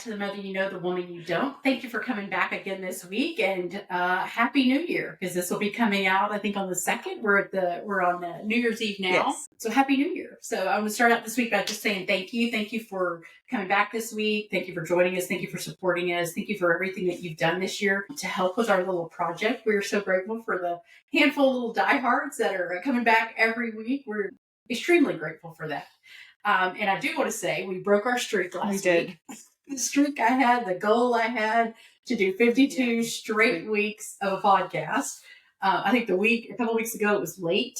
back to the Mother You Know, the Woman You Don't. Thank you for coming back again this week, and Happy New Year, because this will be coming out, I think, on the 2nd. We're on New Year's Eve now. Yes. So Happy New Year. So I'm going to start out this week by just saying thank you. Thank you for coming back this week. Thank you for joining us. Thank you for supporting us. Thank you for everything that you've done this year to help with our little project. We're so grateful for the handful of little diehards that are coming back every week. We're extremely grateful for that. And I do want to say we broke our streak last week. The streak I had, the goal I had to do 52 straight weeks of a podcast. I think a couple weeks ago, it was late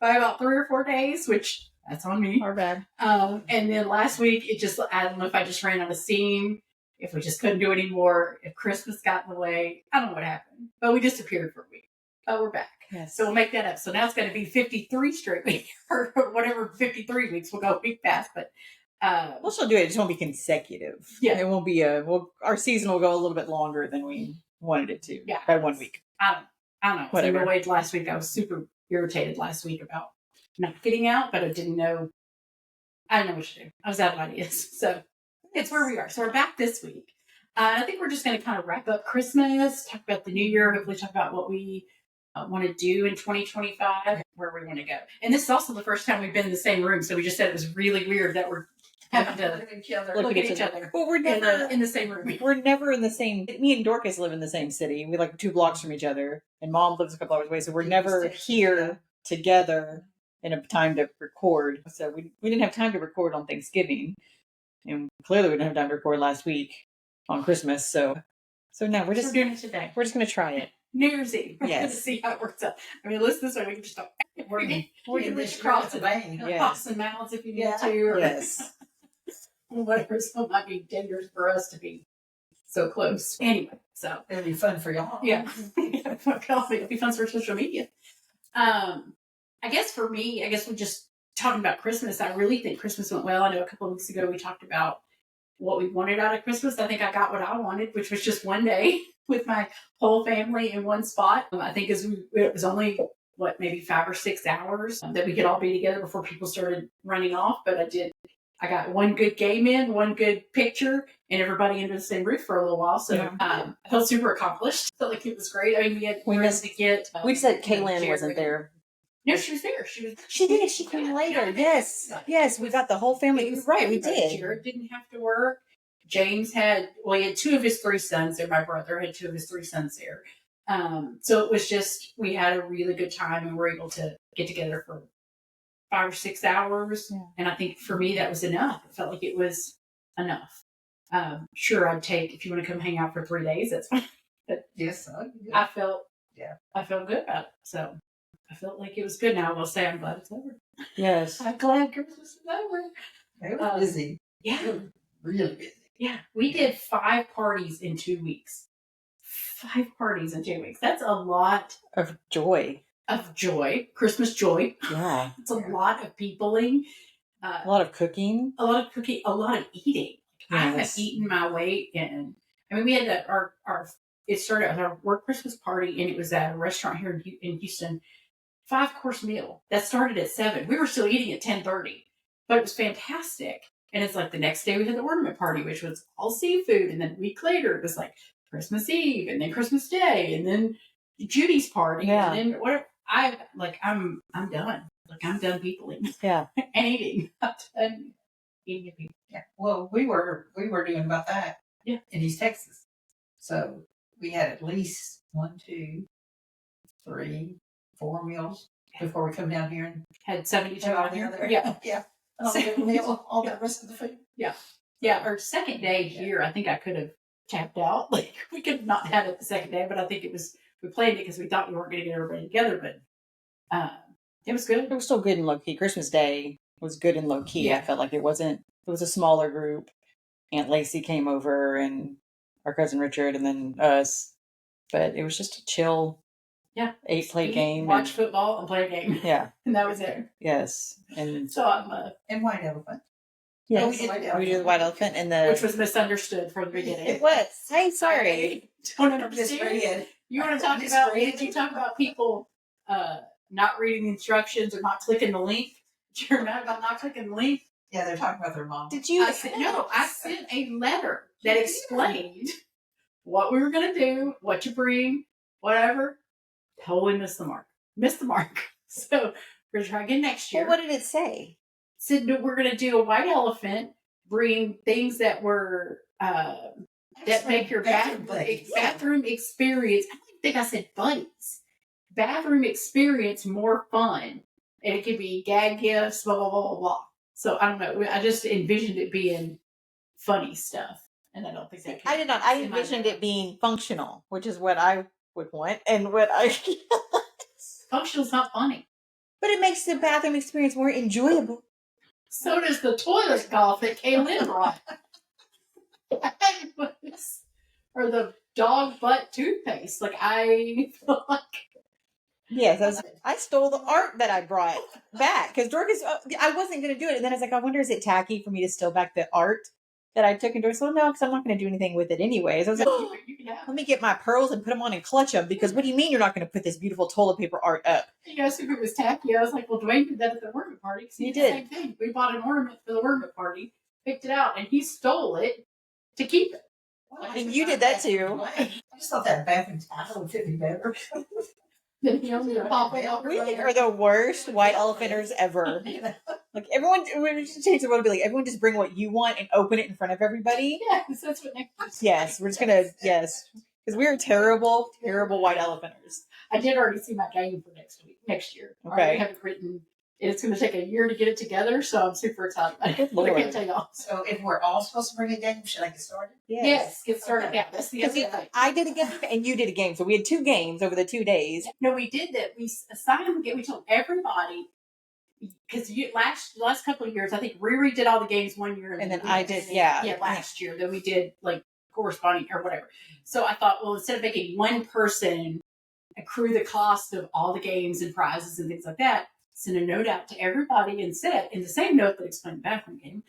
by about 3 or 4 days, which that's on me. Our bad. And then last week, I don't know if I just ran out of steam, if we just couldn't do anymore, if Christmas got in the way. I don't know what happened, but we disappeared for a week. But we're back. Yes. So we'll make that up. So now it's going to be 53 straight weeks, or whatever, 53 weeks. We'll go a week past, but we'll still do it. It just won't be consecutive. Yeah. It won't be our season will go a little bit longer than we wanted it to. Yeah. By 1 week. I don't know. Whatever. So wait, last week I was super irritated last week about not getting out, but I didn't know what to do. I was out of ideas. So it's where we are. So we're back this week. I think we're just going to kind of wrap up Christmas, talk about the new year, hopefully talk about what we want to do in 2025, where we want to go. And this is also the first time we've been in the same room. So we just said it was really weird that we're having to look at each other. Well, we're never in the same room. We're never in the same. Me and Dorcas live in the same city. We like 2 blocks from each other, and Mom lives a couple hours away. So we're never here together in a time to record. So we didn't have time to record on Thanksgiving, and clearly we didn't have time to record last week on Christmas. So now we're doing it today. We're just going to try it. New Year's Eve. We're going to Yes. see how it works out. I mean, listen this way, we can just talk. We're doing this across the vein. Yes. Pops and mouths if you need to. Or Yes. whatever. So it might be dangerous for us to be so close. Anyway, so. It'll be fun for y'all. Yeah. It'll be fun for social media. I guess for me, we're just talking about Christmas. I really think Christmas went well. I know a couple of weeks ago we talked about what we wanted out of Christmas. I think I got what I wanted, which was just one day with my whole family in one spot. I think it was only, maybe 5 or 6 hours that we could all be together before people started running off. But I got one good game in, one good picture, and everybody under the same roof for a little while. So I felt super accomplished. Felt like it was great. I mean, we said Kaylin wasn't there. No, she was there. She did. She came later. Yes. We got the whole family. You're right. We did. Jared didn't have to work. James he had 2 of his 3 sons there. My brother had 2 of his 3 sons there. So it was just, we had a really good time and were able to get together for 5 or 6 hours. Yeah. And I think for me, that was enough. It felt like it was enough. Sure, I'd take, if you want to come hang out for 3 days, that's fine. But yes, I felt good about it. So I felt like it was good. Now I will say I'm glad it's over. Yes. I'm glad Christmas is over. It was busy. Yeah. It was really busy. Yeah. We did 5 parties in 2 weeks. 5 parties in 2 weeks. That's a lot of joy. Christmas joy. Yeah. It's a lot of peopling. A lot of cooking. A lot of eating. Yes. I have eaten my weight in. I mean, we had it started at our work Christmas party, and it was at a restaurant here in Houston. 5-course meal that started at 7. We were still eating at 10:30, but it was fantastic. And it's like the next day we had the ornament party, which was all seafood, and then a week later it was like Christmas Eve, and then Christmas Day, and then Judy's party, and then whatever. I'm done. Like I'm done peopling. Yeah, and eating. I'm done eating people. Yeah. Well, we were doing about that. Yeah. In East Texas, so we had at least 1, 2, 3, 4 meals before we come down here and had 72 on the other. Yeah. Yeah. All the rest of the food. Yeah. Yeah. Our second day here, I think I could have tapped out. Like we could have not had it the second day, but I think we planned it because we thought we weren't going to get everybody together, but it was good. It was still good and low key. Christmas Day was good and low key. Yeah. I felt like it was a smaller group. Aunt Lacey came over and our cousin Richard and then us, but it was just a chill. Yeah. 8-play game. Watch football and play a game. Yeah. And that was it. Yes. And so I'm and white elephant. Yes. We did the white elephant and which was misunderstood from the beginning. It was. Hey, sorry. Don't understand. You want to talk about? Did you talk about people not reading the instructions or not clicking the link? Did you remember about not clicking the link? Yeah, they're talking about their mom. Did you? I sent a letter that explained what we were going to do, what to bring, whatever. Totally missed the mark. Missed the mark. So we're going to try again next year. Well, what did it say? Said that we're going to do a white elephant, bring things that were that make your bathroom experience. I don't think I said buddies. Bathroom experience more fun, and it could be gag gifts, blah blah blah blah blah. So I don't know. I just envisioned it being funny stuff, and I don't think that. I did not. I envisioned it being functional, which is what I would want, and what I. Functional's not funny, but it makes the bathroom experience more enjoyable. So does the toilet golf that Kaylin brought. Or the dog butt toothpaste. Like, I feel like... Yes, I stole the art that I brought back. Because Dorcas, I wasn't going to do it. And then I was like, I wonder, is it tacky for me to steal back the art that I took? And Dorcas, well, no, because I'm not going to do anything with it anyways. I was like, let me get my pearls and put them on and clutch them. Because what do you mean you're not going to put this beautiful toilet paper art up? You asked if it was tacky. I was like, well, Dwayne did that at the ornament party. You did. Same thing. We bought an ornament for the ornament party, picked it out, and he stole it to keep it. And you did that too. I just thought that bathroom towel would fit me better. Then he only pop it out. We are the worst white elephanters ever. Like everyone, we just change the world to be like, everyone just bring what you want and open it in front of everybody. Yes, that's what next. Yes, we're just gonna, yes. Because we are terrible, terrible white elephanters. I did already see my game for next year. I already have it written. It's going to take a year to get it together, so I'm super excited about it. I can't tell y'all. So if we're all supposed to bring a game, should I get started? Yes, get started. Okay. Yeah, that's the other thing. I did a game and you did a game, so we had 2 games over the 2 days. No, we did that. We assigned them a game. We told everybody, because last couple of years, I think Riri did all the games one year. And then I did, yeah. Last year. Then we did, like, corresponding or whatever. So I thought, well, instead of making one person accrue the cost of all the games and prizes and things like that, send a note out to everybody and said, in the same note that explained the bathroom game,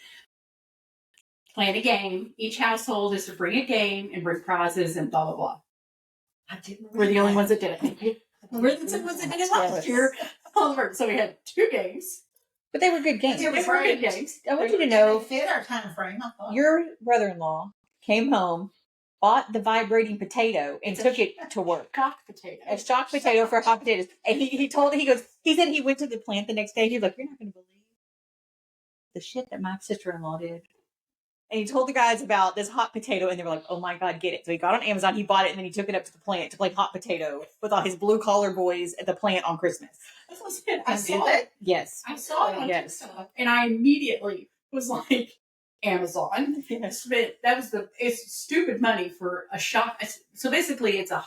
plan a game. Each household is to bring a game and bring prizes and blah, blah, blah. We're the only ones that did it. We're the ones that did it last year. So we had 2 games. But they were good games. They were good games. I want you to know, fit our time frame. I thought. Your brother-in-law came home, bought the vibrating potato, and took it to work. Shock potato. A shock potato for hot potatoes. And he said he went to the plant the next day. He was like, you're not going to believe the shit that my sister-in-law did. And he told the guys about this hot potato, and they were like, oh my God, get it. So he got on Amazon, he bought it, and then he took it up to the plant to play hot potato with all his blue-collar boys at the plant on Christmas. That's what I said. I saw it. Yes. I saw it on TikTok, and I immediately was like, Amazon. Yes. It's stupid money for a shock. So basically, it's a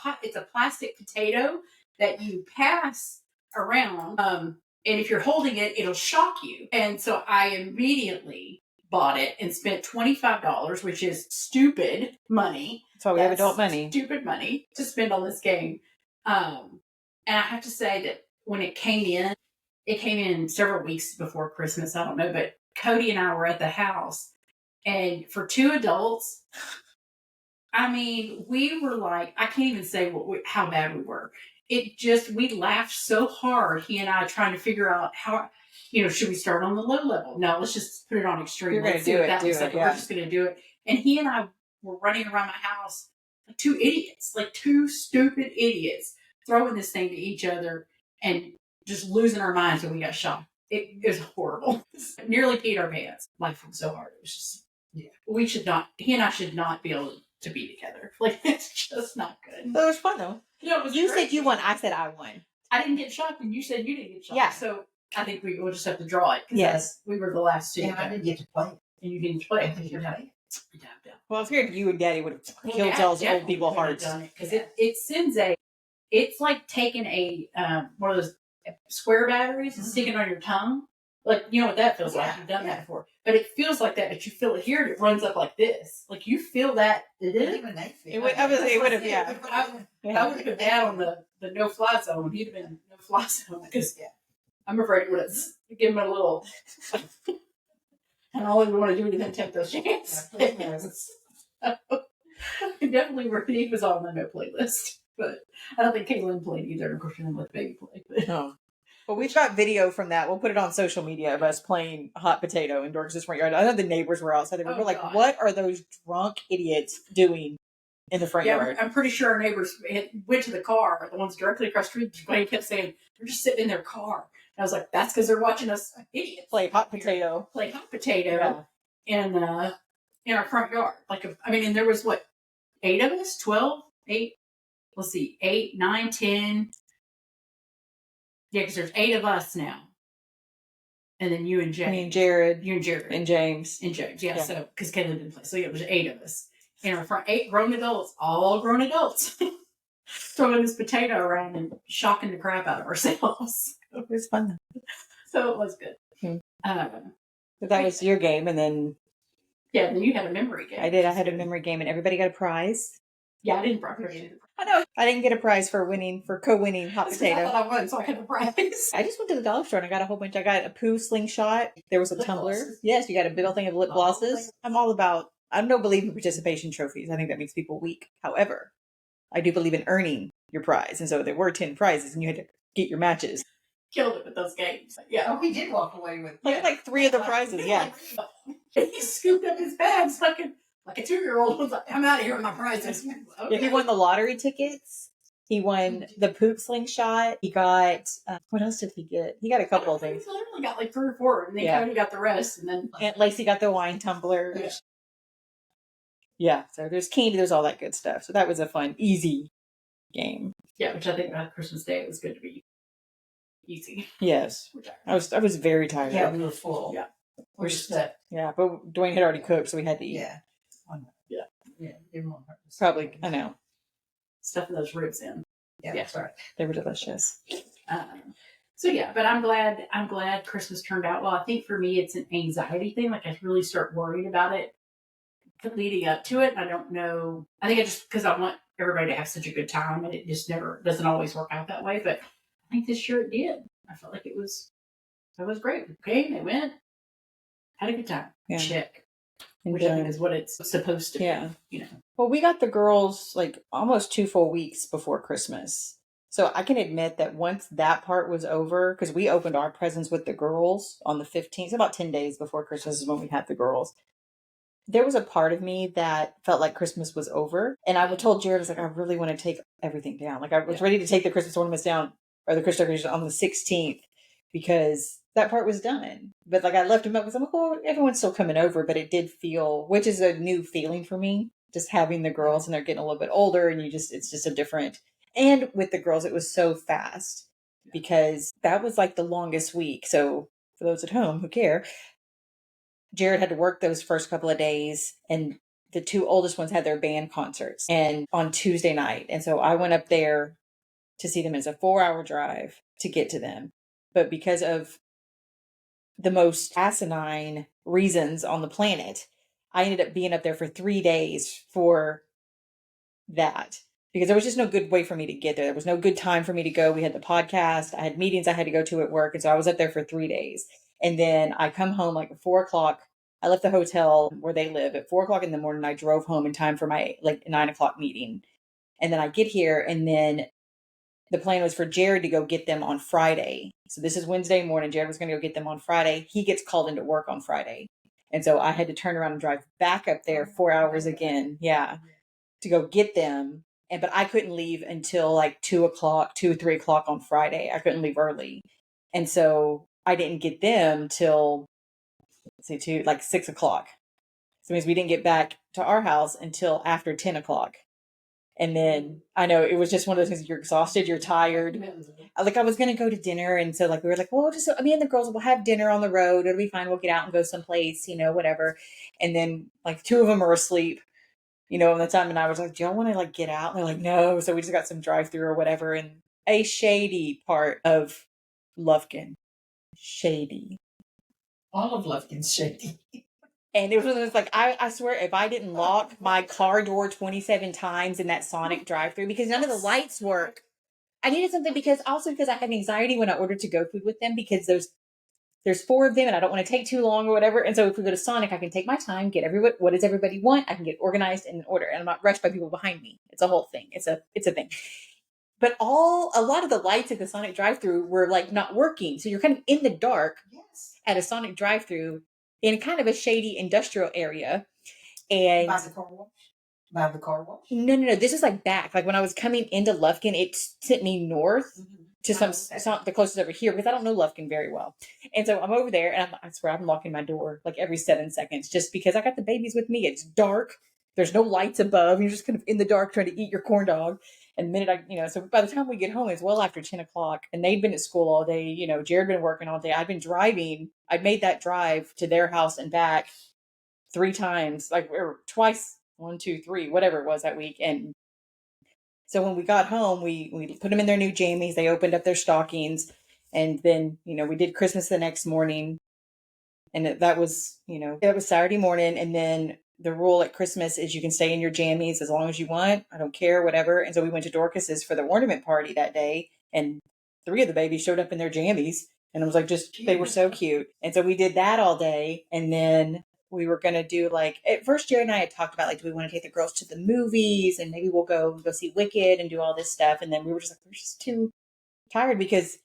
plastic potato that you pass around, and if you're holding it, it'll shock you. And so I immediately bought it and spent $25, which is stupid money. That's why we have adult money. Stupid money to spend on this game. And I have to say that when it came in several weeks before Christmas. I don't know, but Cody and I were at the house. And for 2 adults, I mean, we were like, I can't even say how bad we were. We laughed so hard, he and I, trying to figure out how, should we start on the low level? No, let's just put it on extreme. You're going to do it. We're just going to do it. And he and I were running around my house like 2 idiots, like 2 stupid idiots, throwing this thing to each other and just losing our minds when we got shot. It was horrible. Nearly peed our pants. Laughing so hard. It was just, he and I should not be able to be together. Like, it's just not good. But it was fun, though. It was you great. said you won. I said I won. I didn't get shot, and you said you didn't get shot. Yeah. So I think we'll just have to draw it. Yes. We were the last 2. Yeah, I didn't get to play it. And you didn't play it. Yeah. Well, I figured you and Daddy would have killed those old people hearts. Because it sends it's like taking one of those square batteries and sticking it on your tongue. Like, you know what that feels like. You've done that before. But it feels like that, but you feel it here and it runs up like this. Like, you feel that. It would have been bad on the no-fly zone. He'd have been no-fly zone. Because I'm afraid it would have given him a little... and all we want to do is then take those chances. He was on the no play list. But I don't think Caitlin played either. Of course, she didn't let baby play. But. No. But we've got video from that. We'll put it on social media of us playing hot potato in Dorcas' front yard. I know the neighbors were outside. They were like, God. what are those drunk idiots doing in the front yard? I'm pretty sure our neighbors went to the car, the ones directly across the street. They kept saying, they're just sitting in their car. And I was like, that's because they're watching us idiots Play hot potato. Play hot potato in our front yard. And there was 8 of us? 12? 8? Let's see, 8, 9, 10. Yeah, because there's 8 of us now. And then you and James. Me and Jared. You and Jared. And James. Yeah. So, because Caleb didn't play. So, yeah, it was 8 of us. In our front, 8 grown adults. All grown adults. Throwing this potato around and shocking the crap out of ourselves. It was fun. So, it was good. But that was your game. And then... Yeah, then you had a memory game. I did. I had a memory game and everybody got a prize. Yeah, I didn't probably. I know. I didn't get a prize for co-winning hot potato. I thought I won, so I had a prize. I just went to the dollar store and I got a whole bunch. I got a poo slingshot. There was a tumbler. Glosses. Yes, you got a big old thing of lip glosses. I'm all about, I don't believe in participation trophies. I think that makes people weak. However, I do believe in earning your prize. And so there were 10 prizes and you had to get your matches. Killed it with those games. Yeah. Oh, he did walk away with Like 3 of the prizes, yeah. He scooped up his bags like a 2-year-old. Was like, I'm out of here with my prizes. Okay. Yeah, he won the lottery tickets. He won the poop slingshot. He got, what else did he get? He got a couple of things. He literally got 3 or 4, and then Cody got the rest. And then Aunt Lacey got the wine tumbler. Yeah, so there's candy, there's all that good stuff. So that was a fun, easy game. Yeah, which I think on Christmas Day it was good to be easy. Yes. I was very tired. Yeah, we were full. Yeah. We're set. Yeah, but Dwayne had already cooked, so we had to eat. Yeah. Yeah. Yeah. Everyone hurt. Probably, I know. Stuffing those ribs in. Yeah, that's right. They were delicious. So yeah, but I'm glad Christmas turned out well. I think for me it's an anxiety thing. Like I really start worrying about it leading up to it. And I don't know. I think because I want everybody to have such a good time, and it just never doesn't always work out that way. But I think this year it did. I felt like it was great. Okay, they went, had a good time. Yeah. Check. And Which I think is what it's supposed to yeah. be. Well, we got the girls like almost 2 full weeks before Christmas. So I can admit that once that part was over, because we opened our presents with the girls on the 15th, so about 10 days before Christmas is when we had the girls. There was a part of me that felt like Christmas was over. And I told Jared, I was like, I really want to take everything down. Like I was ready to take the Christmas ornaments down, or the Christmas decorations on the 16th, because that part was done. But like I left him up because I'm like, well, everyone's still coming over, but it did feel, which is a new feeling for me, just having the girls and they're getting a little bit older and it's just a different, and with the girls, it was so fast because that was like the longest week. So for those at home who care, Jared had to work those first couple of days and the 2 oldest ones had their band concerts and on Tuesday night. And so I went up there to see them. It's a 4-hour drive to get to them. But because of the most asinine reasons on the planet, I ended up being up there for 3 days for that because there was just no good way for me to get there. There was no good time for me to go. We had the podcast. I had meetings I had to go to at work. And so I was up there for 3 days. And then I come home like at 4 o'clock. I left the hotel where they live at 4 o'clock in the morning. I drove home in time for my 9 o'clock meeting. And then I get here and then the plan was for Jared to go get them on Friday. So this is Wednesday morning. Jared was going to go get them on Friday. He gets called into work on Friday. And so I had to turn around and drive back up there 4 hours again. Yeah. To go get them. But I couldn't leave until like 2 o'clock, 2 or 3 o'clock on Friday. I couldn't leave early. And so I didn't get them till, let's say, 6 o'clock. So it means we didn't get back to our house until after 10 o'clock. And then I know it was just one of those things. You're exhausted, you're tired. I was going to go to dinner. And so we were like, well, just me and the girls will have dinner on the road. It'll be fine. We'll get out and go someplace, whatever. And then 2 of them are asleep, in the time. And I was like, do y'all want to get out? And they're like, no. So we just got some drive-through or whatever. And a shady part of Lufkin. Shady. All of Lufkin's shady. And it was like, I swear, if I didn't lock my car door 27 times in that Sonic drive-thru because none of the lights work, I needed something because I had anxiety when I ordered to-go food with them because there's 4 of them and I don't want to take too long or whatever. And so if we go to Sonic, I can take my time, get what does everybody want? I can get organized and order, and I'm not rushed by people behind me. It's a whole thing. It's a thing. but a lot of the lights at the Sonic drive-thru were like not working. So you're kind of in the dark at a Sonic drive-thru in kind of a shady industrial area. And By the car wash? By the car wash? no. This is like back. Like when I was coming into Lufkin, it sent me north to some the closest over here because I don't know Lufkin very well. And so I'm over there and I swear I'm locking my door like every 7 seconds just because I got the babies with me. It's dark. There's no lights above. You're just kind of in the dark trying to eat your corn dog. And the minute so by the time we get home, it's well after 10 o'clock and they'd been at school all day. Jared been working all day. I'd been driving. I'd made that drive to their house and back 3 times, or twice, 1, 2, 3, whatever it was that week. And so when we got home, we put them in their new jammies. They opened up their stockings. And then, we did Christmas the next morning. And that was Saturday morning. And then the rule at Christmas is you can stay in your jammies as long as you want. I don't care, whatever. And so we went to Dorcas's for the ornament party that day. And 3 of the babies showed up in their jammies. And I was like, they were so cute. And so we did that all day. And then we were going to do at first Jerry and I had talked about do we want to take the girls to the movies and maybe we'll go see Wicked and do all this stuff. And then we were just we're just too tired because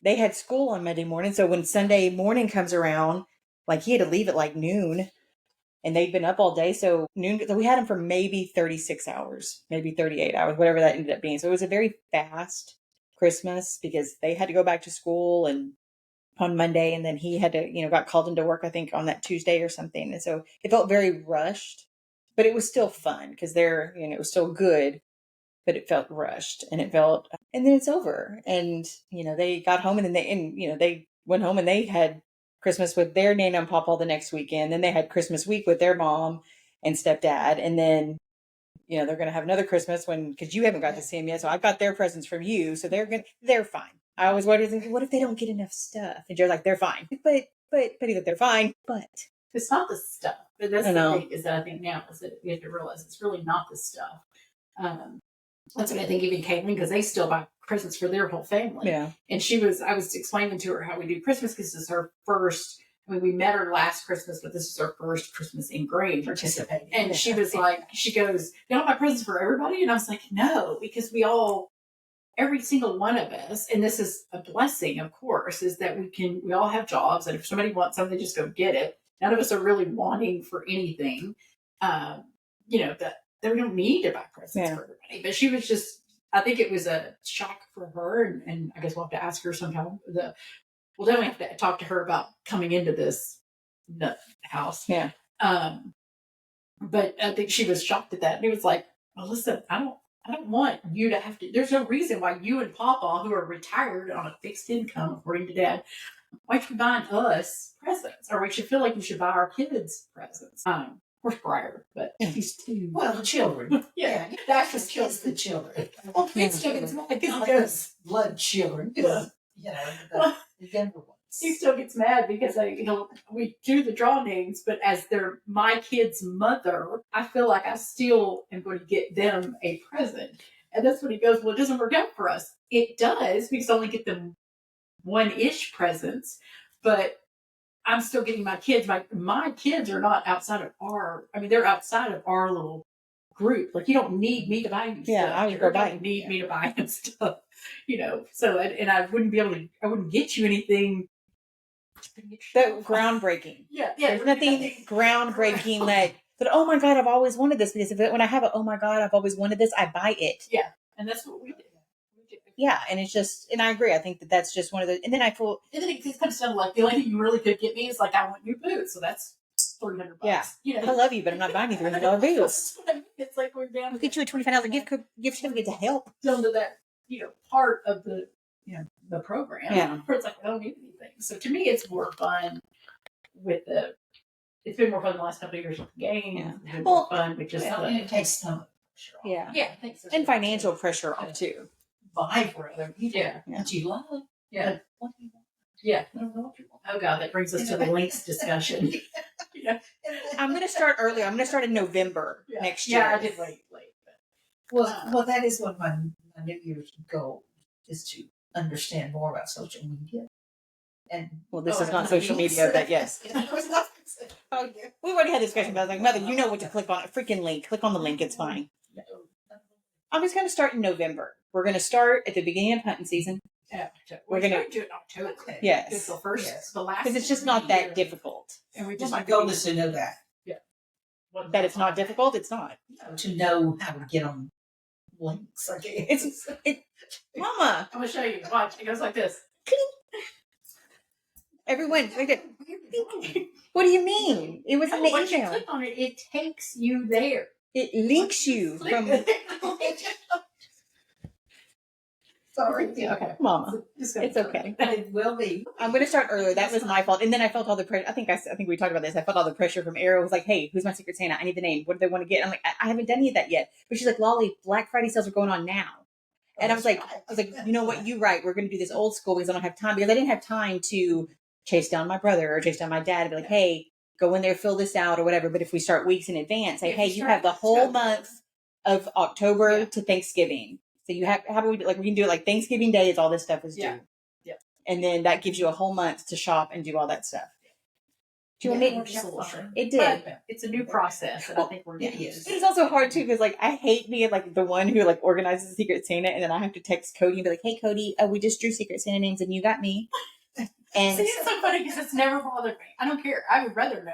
they had school on Monday morning. So when Sunday morning comes around, he had to leave at noon and they'd been up all day. So noon, so we had them for maybe 36 hours, maybe 38 hours, whatever that ended up being. So it was a very fast Christmas because they had to go back to school and on Monday, and then he had to, got called into work, I think, on that Tuesday or something. And so it felt very rushed, but it was still fun because it was still good, but it felt rushed and and then it's over. And, they got home and then they went home and they had Christmas with their Nana and Papa the next weekend. Then they had Christmas week with their mom and stepdad. And then, they're going to have another Christmas because you haven't got to see them yet. So I've got their presents from you. So they're fine. I always wonder, what if they don't get enough stuff? And you're like, they're fine. But either they're fine, but. It's not the stuff. But that's the thing is that I think now is that we have to realize it's really not the stuff. That's what I think even Caitlin, because they still buy presents for their whole family. Yeah. And I was explaining to her how we do Christmas because this is her first. We met her last Christmas, but this is her first Christmas in Grange participating. And she was she goes, "You don't buy presents for everybody?" And I was like, "No, because every single one of us, and this is a blessing, of course, is that we all have jobs, and if somebody wants something, just go get it. None of us are really wanting for anything, that we don't need to buy presents for everybody." But she was just, I think it was a shock for her, and I guess we'll have to ask her sometime. We'll definitely have to talk to her about coming into this nut house. Yeah. But I think she was shocked at that, and it was like, well, listen, I don't want you to have to. There's no reason why you and Papa, who are retired on a fixed income, according to Dad, why should be buying us presents, or we should feel like we should buy our kids presents. Of course, Briar, but he's too. Well, the children. Yeah, that just kills the children. Well, kids still gets mad because blood children. Yeah. The younger ones. He still gets mad because we do the draw names, but as my kid's mother, I feel like I still am going to get them a present. And that's when he goes, well, it doesn't work out for us. It does. We only get them 1-ish presents, but I'm still getting my kids. My kids are not outside of they're outside of our little group. You don't need me to buy you stuff. I would go buy. Need me to buy him stuff. So and I wouldn't I wouldn't get you anything. That groundbreaking. Yeah. There's nothing groundbreaking that oh my God, I've always wanted this, because when I have oh my God, I've always wanted this, I buy it. Yeah. And that's what we did. Yeah. And it's just, and I agree. I think that's just one of the, and then it comes down to the only thing you really could get me is I want new boots. So that's $300. Yeah. I love you, but I'm not buying you $300 boots. It's we're down. I'll get you a $25 gift certificate to help. Down to that, part of the, the program. Yeah. Where it's I don't need anything. So to me, it's more fun it's been more fun the last couple of years with the game. Yeah. It's been more fun with just it takes some pressure off. Yeah. Yeah, I think so. And financial pressure off too. Buy for other people. Yeah. That you love. Yeah. What do you want? Yeah. I don't know what you want. Oh God, that brings us to the links discussion. I'm going to start early. I'm going to start in November next year. Yeah, I did late. Well, that is one of my New Year's goals, is to understand more about social media. And this is not social media, but yes. We've already had this discussion about Mother, you know what to click on. A freaking link. Click on the link. It's fine. I'm just going to start in November. We're going to start at the beginning of hunting season. Yeah, We're gonna do it in October. Okay. Yes. It's the first, Yes. the last. Because it's just not that difficult. And we Just just my goal is to know that. That it's not difficult. It's not. To know how to get on links. I guess. Mama. I'm gonna show you. Watch. It goes like this. Everyone, look at. What do you mean? It was in the Once you email. click on it, it takes you there. It links you from Sorry. Yeah, okay. Mama. It's okay. It will be. I'm going to start earlier. That was my fault. And then I felt all the pressure. I think we talked about this. I felt all the pressure from Arrow. It was like, hey, who's my Secret Santa? I need the name. What do they want to get? I'm like, I haven't done any of that yet. But she's like, Lolly, Black Friday sales are going on now. And I was like, you know what? You're right. We're going to do this old school because I don't have time. Because I didn't have time to chase down my brother or chase down my dad and be like, hey, go in there, fill this out or whatever. But if we start weeks in advance, say, hey, you have the whole month of October to Thanksgiving. So you have, how about we do, like, we can do it like Thanksgiving Day is all this stuff is due. Yeah. And then that gives you a whole month to shop and do all that stuff. Do you want me? It did. But it's a new process, and I think we're getting used to it. It's also hard too because like I hate being like the one who like organizes Secret Santa, and then I have to text Cody and be like, "Hey, Cody, we just drew Secret Santa names, and you got me." And see, it's so funny because it's never bothered me. I don't care. I would rather know.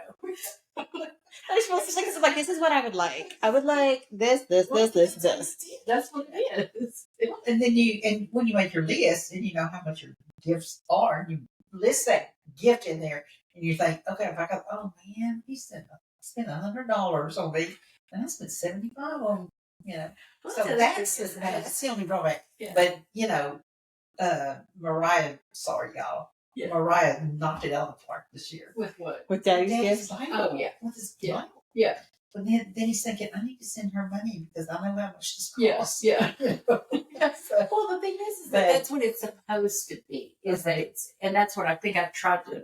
I'm supposed to think like this is what I would like. I would like this. That's what it is. And then when you make your list and you know how much your gifts are, you list that gift in there, and you think, okay, if I got, oh man, he spent $100 on me, and I spent $75 on, So that's the only drawback. Yeah. But Mariah, sorry y'all. Yeah. Mariah knocked it out of the park this year. With what? With Daddy's gifts. Bible. Oh, yeah. With his Yeah. Bible. Yeah. But then he's thinking, I need to send her money because I know how much this costs. Yeah. So, Well, the thing is that that's what it's supposed to be. Is that it's, and that's what I think I've tried to.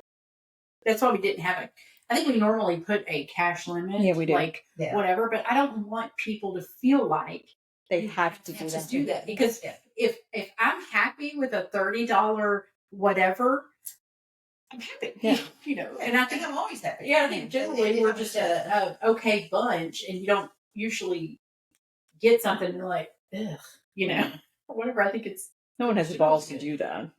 That's why we didn't have it. I think we normally put a cash limit. Yeah, we do. Like whatever, but I don't want people to feel like they have to do that. Because if I'm happy with a $30 whatever, I'm happy. Yeah. And I think I'm always happy. Yeah, I think generally we're just a okay bunch, and you don't usually get something and you're like, ugh, or whatever. I think it's no one has the balls to do that.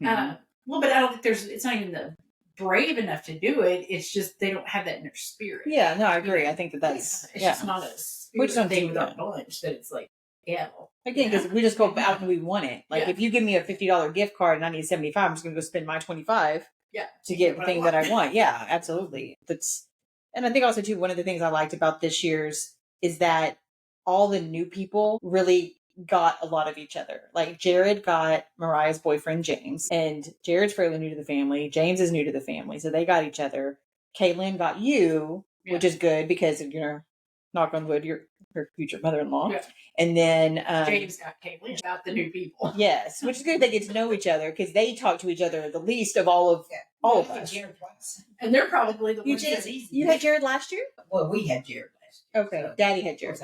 Well, but I don't think it's not even the brave enough to do it. It's just they don't have that in their spirit. Yeah, no, I agree. I think that's it's just not a spirit we don't thing do with our that. bunch that it's like, yeah. Again, because we just go out and we want it. Like if you give me a $50 gift card and I need 75, I'm just going to go spend my 25 to get the thing that I want. Yeah, absolutely. And I think also too, one of the things I liked about this year's is that all the new people really got a lot of each other. Like Jared got Mariah's boyfriend, James, and Jared's fairly new to the family. James is new to the family. So they got each other. Caitlin got you, which is good because knock on wood, you're her future mother-in-law. Yeah. And then James got Caitlin about the new people. Yes, which is good. They get to know each other because they talk to each other the least of all of us. And they're probably the ones that's easy. You had Jared last year? Well, we had Jared last year. Okay. So Daddy had Jared.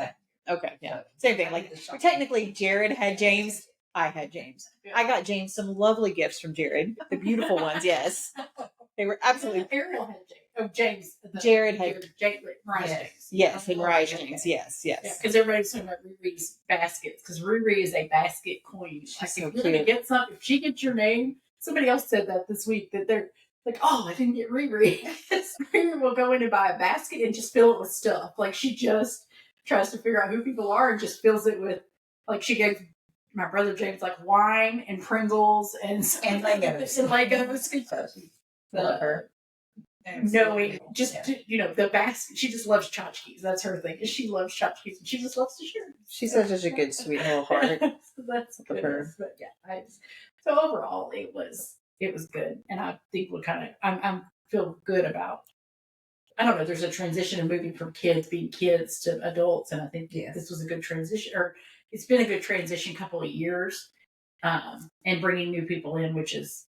Okay, yeah. Same thing. Like technically Jared had James. I had James. I got James some lovely gifts from Jared. The beautiful ones, yes. They were absolutely. Ariel had James. Oh, James. Jared had Mariah James. Yes, and Mariah James. Yes. Yeah, because everybody's talking about Riri's baskets. Because Riri is a basket queen. Like, so if you're going to get something, if she gets your name, somebody else said that this week, that they're like, oh, I didn't get Riri. Riri will go in and buy a basket and just fill it with stuff. Like, she just tries to figure out who people are and just fills it with, like, she gave my brother James, like, wine and Pringles and Legos. And Legos. Love her. Knowing the basket, she just loves tchotchkes. That's her thing. She loves tchotchkes, and she just loves to share. She's such a good, sweet little heart. So that's good. But yeah, so overall, it was good, and I think we're I feel good about. I don't know. There's a transition in moving from being kids to adults, and I think this was a good transition, or it's been a good transition couple of years, and bringing new people in, which is.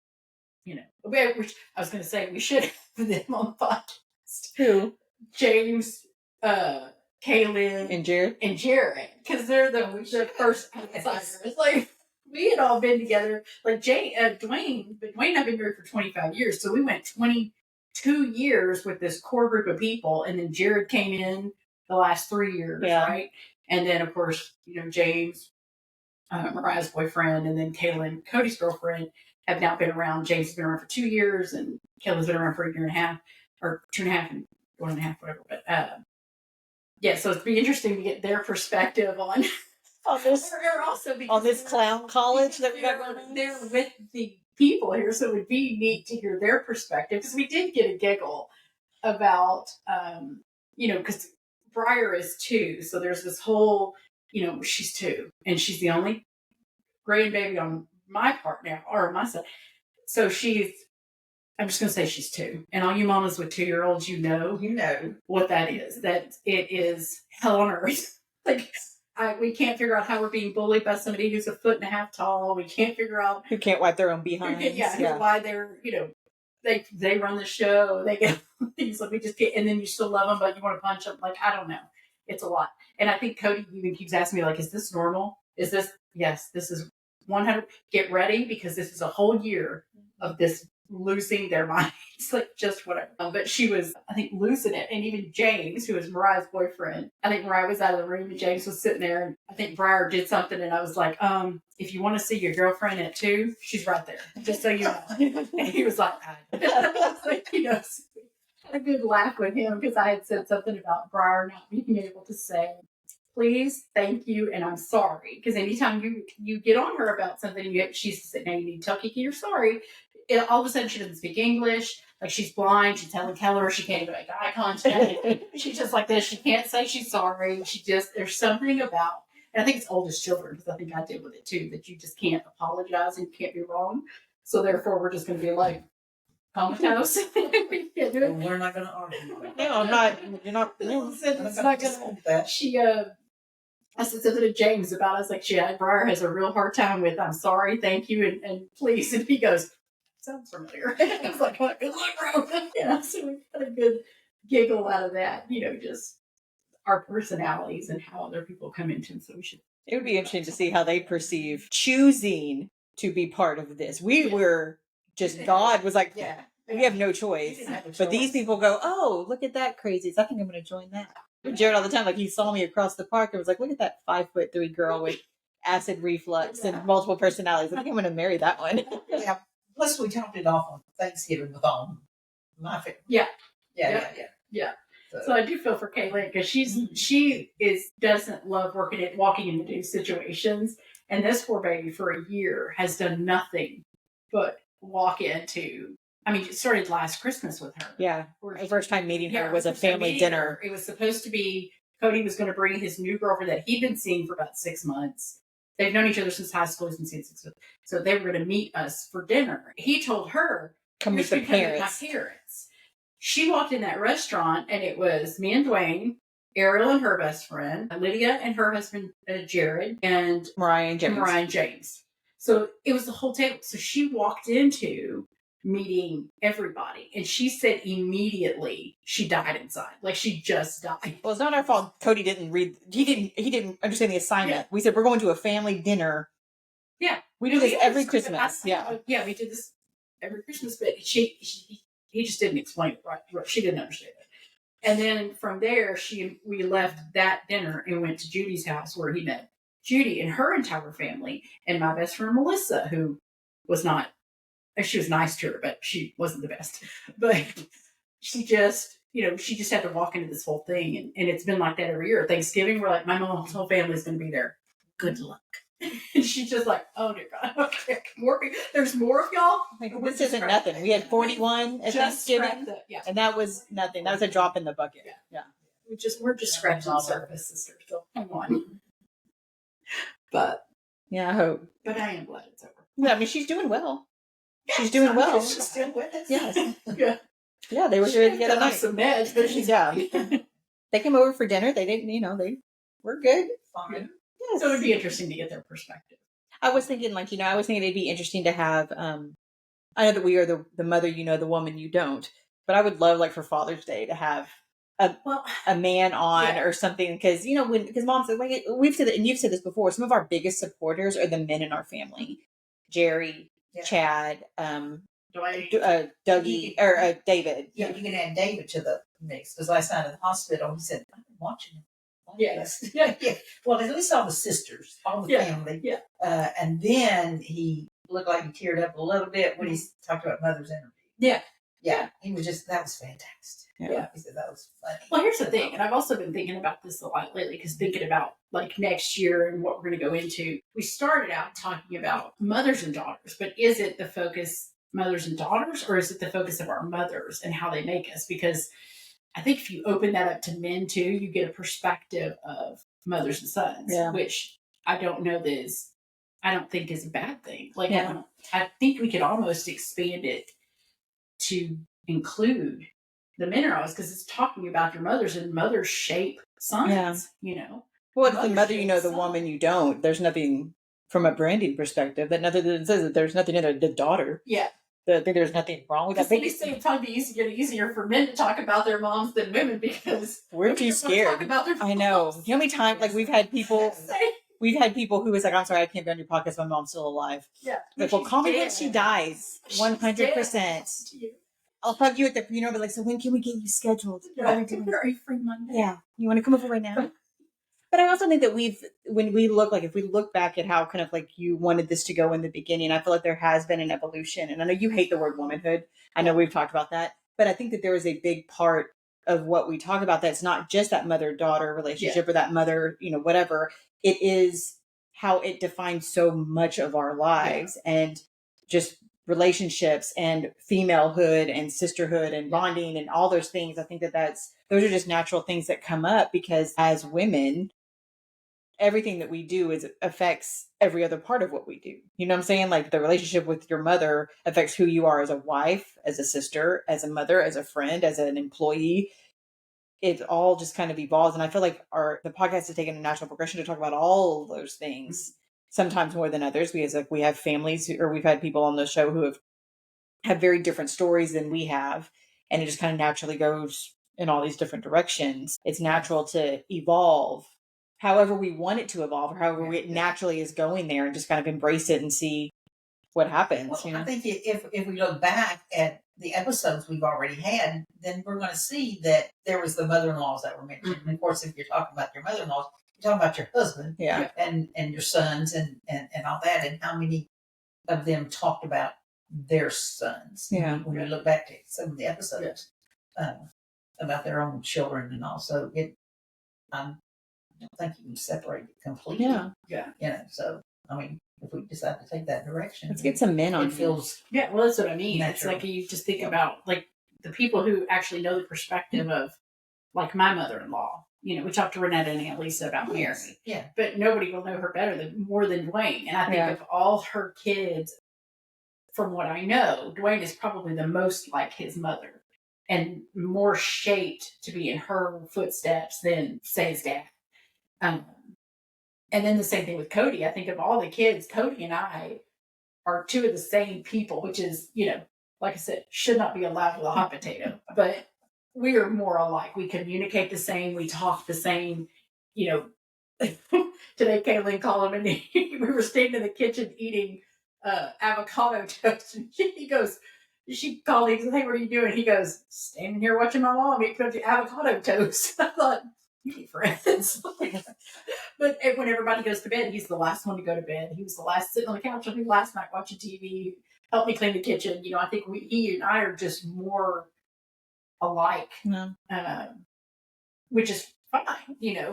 Which I was going to say we should have them on the podcast. Who? James, Kaylin, and Jared, because they're the first outsiders. Like we had all been together. Like Dwayne, but Dwayne and I've been married for 25 years, so we went 22 years with this core group of people, and then Jared came in the last 3 years, right? And then of course James. Mariah's boyfriend, and then Kayla and Cody's girlfriend have now been around. James has been around for 2 years, and Kayla's been around for a year and a half, or 2.5 and 1.5, whatever. But yeah, so it'd be interesting to get their perspective on this or also on this clown college that we got going on. They're with the people here, so it would be neat to hear their perspective, because we did get a giggle about because Briar is 2, so there's this whole she's 2 and she's the only grandbaby on my part now, or on my side. So I'm just going to say she's 2. And all you mamas with 2-year-olds, you know what that is. That it is hell on earth. Like, we can't figure out how we're being bullied by somebody who's 1.5 feet tall. We can't figure out who can't wipe their own behinds. Why they're, they run the show. They get things like we just get, and then you still love them, but you want to punch them. Like, I don't know. It's a lot. And I think Cody even keeps asking me, like, is this normal? Is this, yes, this is 100. Get ready, because this is a whole year of this losing their minds, like just whatever. But she was, I think, losing it. And even James, who is Mariah's boyfriend, I think Mariah was out of the room and James was sitting there, and I think Briar did something, and I was like, if you want to see your girlfriend at 2, she's right there, just so you know. And he was like, like, had a good laugh with him, because I had said something about Briar not being able to say please, thank you, and I'm sorry. Because anytime you get on her about something, she's to say, now you need to tell Kiki you're sorry. All of a sudden, she doesn't speak English. Like, she's blind. She's telling Keller she can't even make eye contact. She's just like this. She can't say she's sorry. There's something about, and I think it's oldest children, because I think I did with it too, that you just can't apologize and you can't be wrong. So therefore, we're just going to be like, comatose. We can't do it. We're not going to argue. No, I'm not. You're not. It's not going to. I said something to James about, I was like, Briar has a real hard time with, I'm sorry, thank you, and please. And he goes, sounds familiar. I was like, good luck, bro. Yeah, so we got a good giggle out of that, just our personalities and how other people come into it. So it would be interesting to see how they perceive choosing to be part of this. We were just, God was like, we have no choice. But these people go, oh, look at that crazies. I think I'm going to join that. Jared all the time, like, he saw me across the park and was like, look at that 5'3" girl with acid reflux and multiple personalities. I think I'm going to marry that one. Yeah. Plus, we topped it off on Thanksgiving with all my family. Yeah. So I do feel for Caitlin, because she doesn't love walking into new situations, and this poor baby for a year has done nothing but walk into. I mean, it started last Christmas with her. Yeah. The first time meeting her was a family dinner. It was supposed to be, Cody was going to bring his new girlfriend that he'd been seeing for about 6 months. They've known each other since high school. He's been seeing 6 months. So they were going to meet us for dinner. He told her, come meet the parents. My parents. She walked in that restaurant, and it was me and Dwayne, Ariel and her best friend, Lydia and her husband, Jared, and Mariah and James. So it was the whole table. So she walked into meeting everybody, and she said immediately she died inside. Like, she just died. Well, it's not our fault. Cody didn't read. He didn't understand the assignment. Yeah. We said we're going to a family dinner. Yeah, we do this every Christmas. We did this every Christmas, but he just didn't explain it right. She didn't understand it. And then from there, we left that dinner and went to Judy's house, where he met Judy and her entire family, and my best friend Melissa, who was not. She was nice to her, but she wasn't the best. But she just, she just had to walk into this whole thing. And it's been like that every year. At Thanksgiving, we're like, my mom's whole family's going to be there. Good luck. And she's just like, oh, dear God. Okay, there's more of y'all? This isn't nothing. We had 41 at Thanksgiving. And that was nothing. That was a drop in the bucket. Yeah. We're just scratching the surface, sister. So come on. But. Yeah, I hope. But I am glad it's over. Yeah, I mean, she's doing well. She's doing well. She's still with us. Yes. Yeah, they were here the other night. Some meds, but she's They came over for dinner. They didn't, they were good. Fine. Yes. So it would be interesting to get their perspective. I was thinking, it'd be interesting to have. I know that we are the mother, the woman you don't. But I would love, like, for Father's Day to have a man on or something, because because Mom said, we've said it, and you've said this before. Some of our biggest supporters are the men in our family. Jerry. Yeah. Chad, Dougie, or David. Yeah, you can add David to the mix, because last night at the hospital, he said, I've been watching him. Yes. Yeah. Well, at least all the sisters, all the family. Yeah. And then he looked like he teared up a little bit when he talked about Mother's interview. Yeah. He was that was fantastic. Yeah. He said that was funny. Well, here's the thing, and I've also been thinking about this a lot lately, because thinking about like next year and what we're going to go into. We started out talking about mothers and daughters, but is it the focus mothers and daughters, or is it the focus of our mothers and how they make us? Because I think if you open that up to men too, you get a perspective of mothers and sons, which I don't think is a bad thing. Like, I think we could almost expand it to include the minerals, because it's talking about your mothers, and mothers shape sons, Well, it's the mother, the woman you don't. There's nothing from a branding perspective that says that there's nothing in there, the daughter. Yeah. I think there's nothing wrong with that. They say it'd probably be easier for men to talk about their moms than women, because we're too scared. Talk about their I know. You know how many times, like, we've had people who was like, I'm sorry, I can't be on your podcast. My mom's still alive. Yeah. Like, well, call me when she dies. 100%. I'll hug you at the funeral, but like, so when can we get you scheduled? Are you free Monday? Yeah. You want to come over right now? But I also think that if we look back at how kind of like you wanted this to go in the beginning, I feel like there has been an evolution. And I know you hate the word womanhood. I know we've talked about that, but I think that there is a big part of what we talk about that's not just that mother-daughter relationship or that mother, whatever. It is how it defines so much of our lives and just relationships and femalehood and sisterhood and bonding and all those things. I think those are just natural things that come up because as women, everything that we do affects every other part of what we do. You know what I'm saying? Like the relationship with your mother affects who you are as a wife, as a sister, as a mother, as a friend, as an employee. It all just kind of evolves. And I feel like the podcast has taken a natural progression to talk about all of those things, sometimes more than others, because like we have families or we've had people on the show who have very different stories than we have. And it just kind of naturally goes in all these different directions. It's natural to evolve however we want it to evolve, or however it naturally is going there, and just kind of embrace it and see what happens. Well, I think if we look back at the episodes we've already had, then we're going to see that there was the mother-in-laws that were mentioned. And of course, if you're talking about your mother-in-laws, you're talking about your husband and your sons and all that, and how many of them talked about their sons. Yeah. When we look back to some of the episodes about their own children, and also I don't think you can separate it completely. Yeah. So I mean, if we decide to take that direction, let's get some men on. It feels well, that's what I mean. natural. It's like you just think about like the people who actually know the perspective of like my mother-in-law. We talked to Renetta and Aunt Lisa about Mary. Yeah. But nobody will know her more than Dwayne. And I think of all her kids, from what I know, Dwayne is probably the most like his mother and more shaped to be in her footsteps than, say, his dad. And then the same thing with Cody. I think of all the kids, Cody and I are two of the same people, which is, like I said, should not be allowed with a hot potato. But we are more alike. We communicate the same. We talk the same. Today Kaylin called him, and we were standing in the kitchen eating avocado toast. And she called me and said, "Hey, what are you doing?" He goes, "Standing here watching my mom eat avocado toast." I thought, you need friends. But when everybody goes to bed, he's the last one to go to bed. He was the last sitting on the couch with me last night watching TV, helped me clean the kitchen. I think he and I are just more alike, which is fine,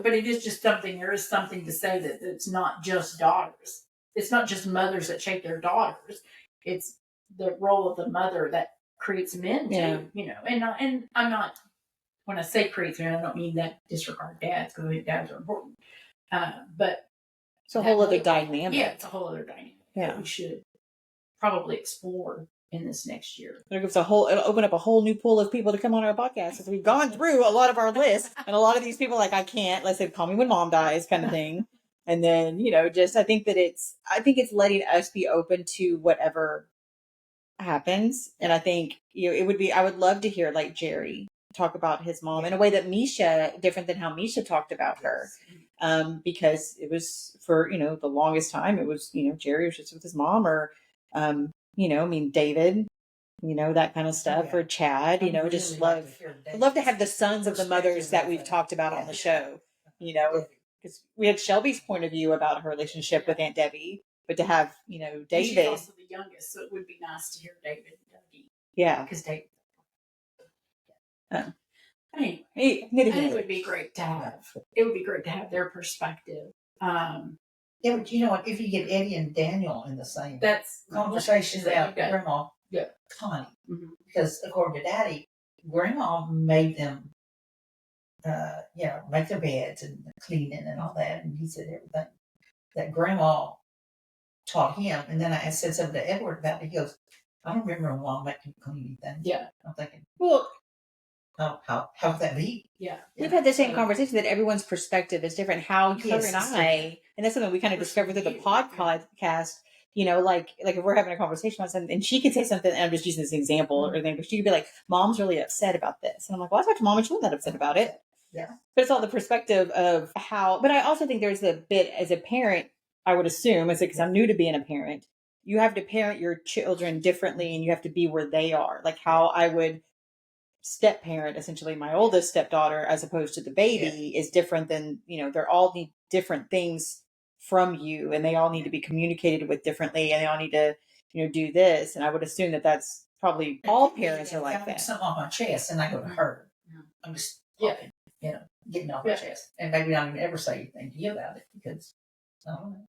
but it is just something, there is something to say that it's not just daughters. It's not just mothers that shape their daughters. It's the role of the mother that creates men too, and I'm not, when I say creates men, I don't mean that disregard dads, because dads are important. But it's a whole other dynamic. Yeah, it's a whole other dynamic that we should probably explore in this next year. It'll open up a whole new pool of people to come on our podcast, because we've gone through a lot of our list, and a lot of these people like, I can't, let's say, call me when mom dies kind of thing. And then, I think it's letting us be open to whatever happens. And I think, I would love to hear like Jerry talk about his mom in a way that different than how Misha talked about her. Because it was for, the longest time, it was, Jerry was just with his mom, or, David, that kind of stuff, or Chad, just love to have the sons of the mothers that we've talked about on the show. because we had Shelby's point of view about her relationship with Aunt Debbie, but to have, And David. she's also the youngest, so it would be nice to hear David and Dougie. Yeah. Because David. Oh. Anyway, I think it would be great to have. It would be great to have their perspective. Yeah, but you know what? If you get Eddie and Daniel in the same That's conversation about Grandma, Yeah. Connie, Mhm. because according to Daddy, Grandma made them, make their beds and cleaning and all that, and he said everything that Grandma taught him. And then I said something to Edward about it. He goes, "I don't remember Mom making clean anything." Yeah. I'm thinking, Well, how would that be? Yeah. We've had the same conversation that everyone's perspective is different. How Yes, her and I, and that's something we kind of discovered through the podcast. Like if we're having a conversation about something, and she could say something, and I'm just using this example, or then she could be like, "Mom's really upset about this," and I'm like, "Well, I talked to Mom, and she wasn't that upset about it." Yeah. But it's all the perspective of how. But I also think there's a bit as a parent. I would assume, because I'm new to being a parent, you have to parent your children differently, and you have to be where they are. Like how I would step parent, essentially my oldest stepdaughter, as opposed to the baby, is different than, they're all need different things from you, and they all need to be communicated with differently, and they all need to, do this. And I would assume that that's probably all parents are like that. Something off my chest, and I go to her. I'm just talking, getting off my chest, and maybe I don't even ever say anything to you about it because I don't know.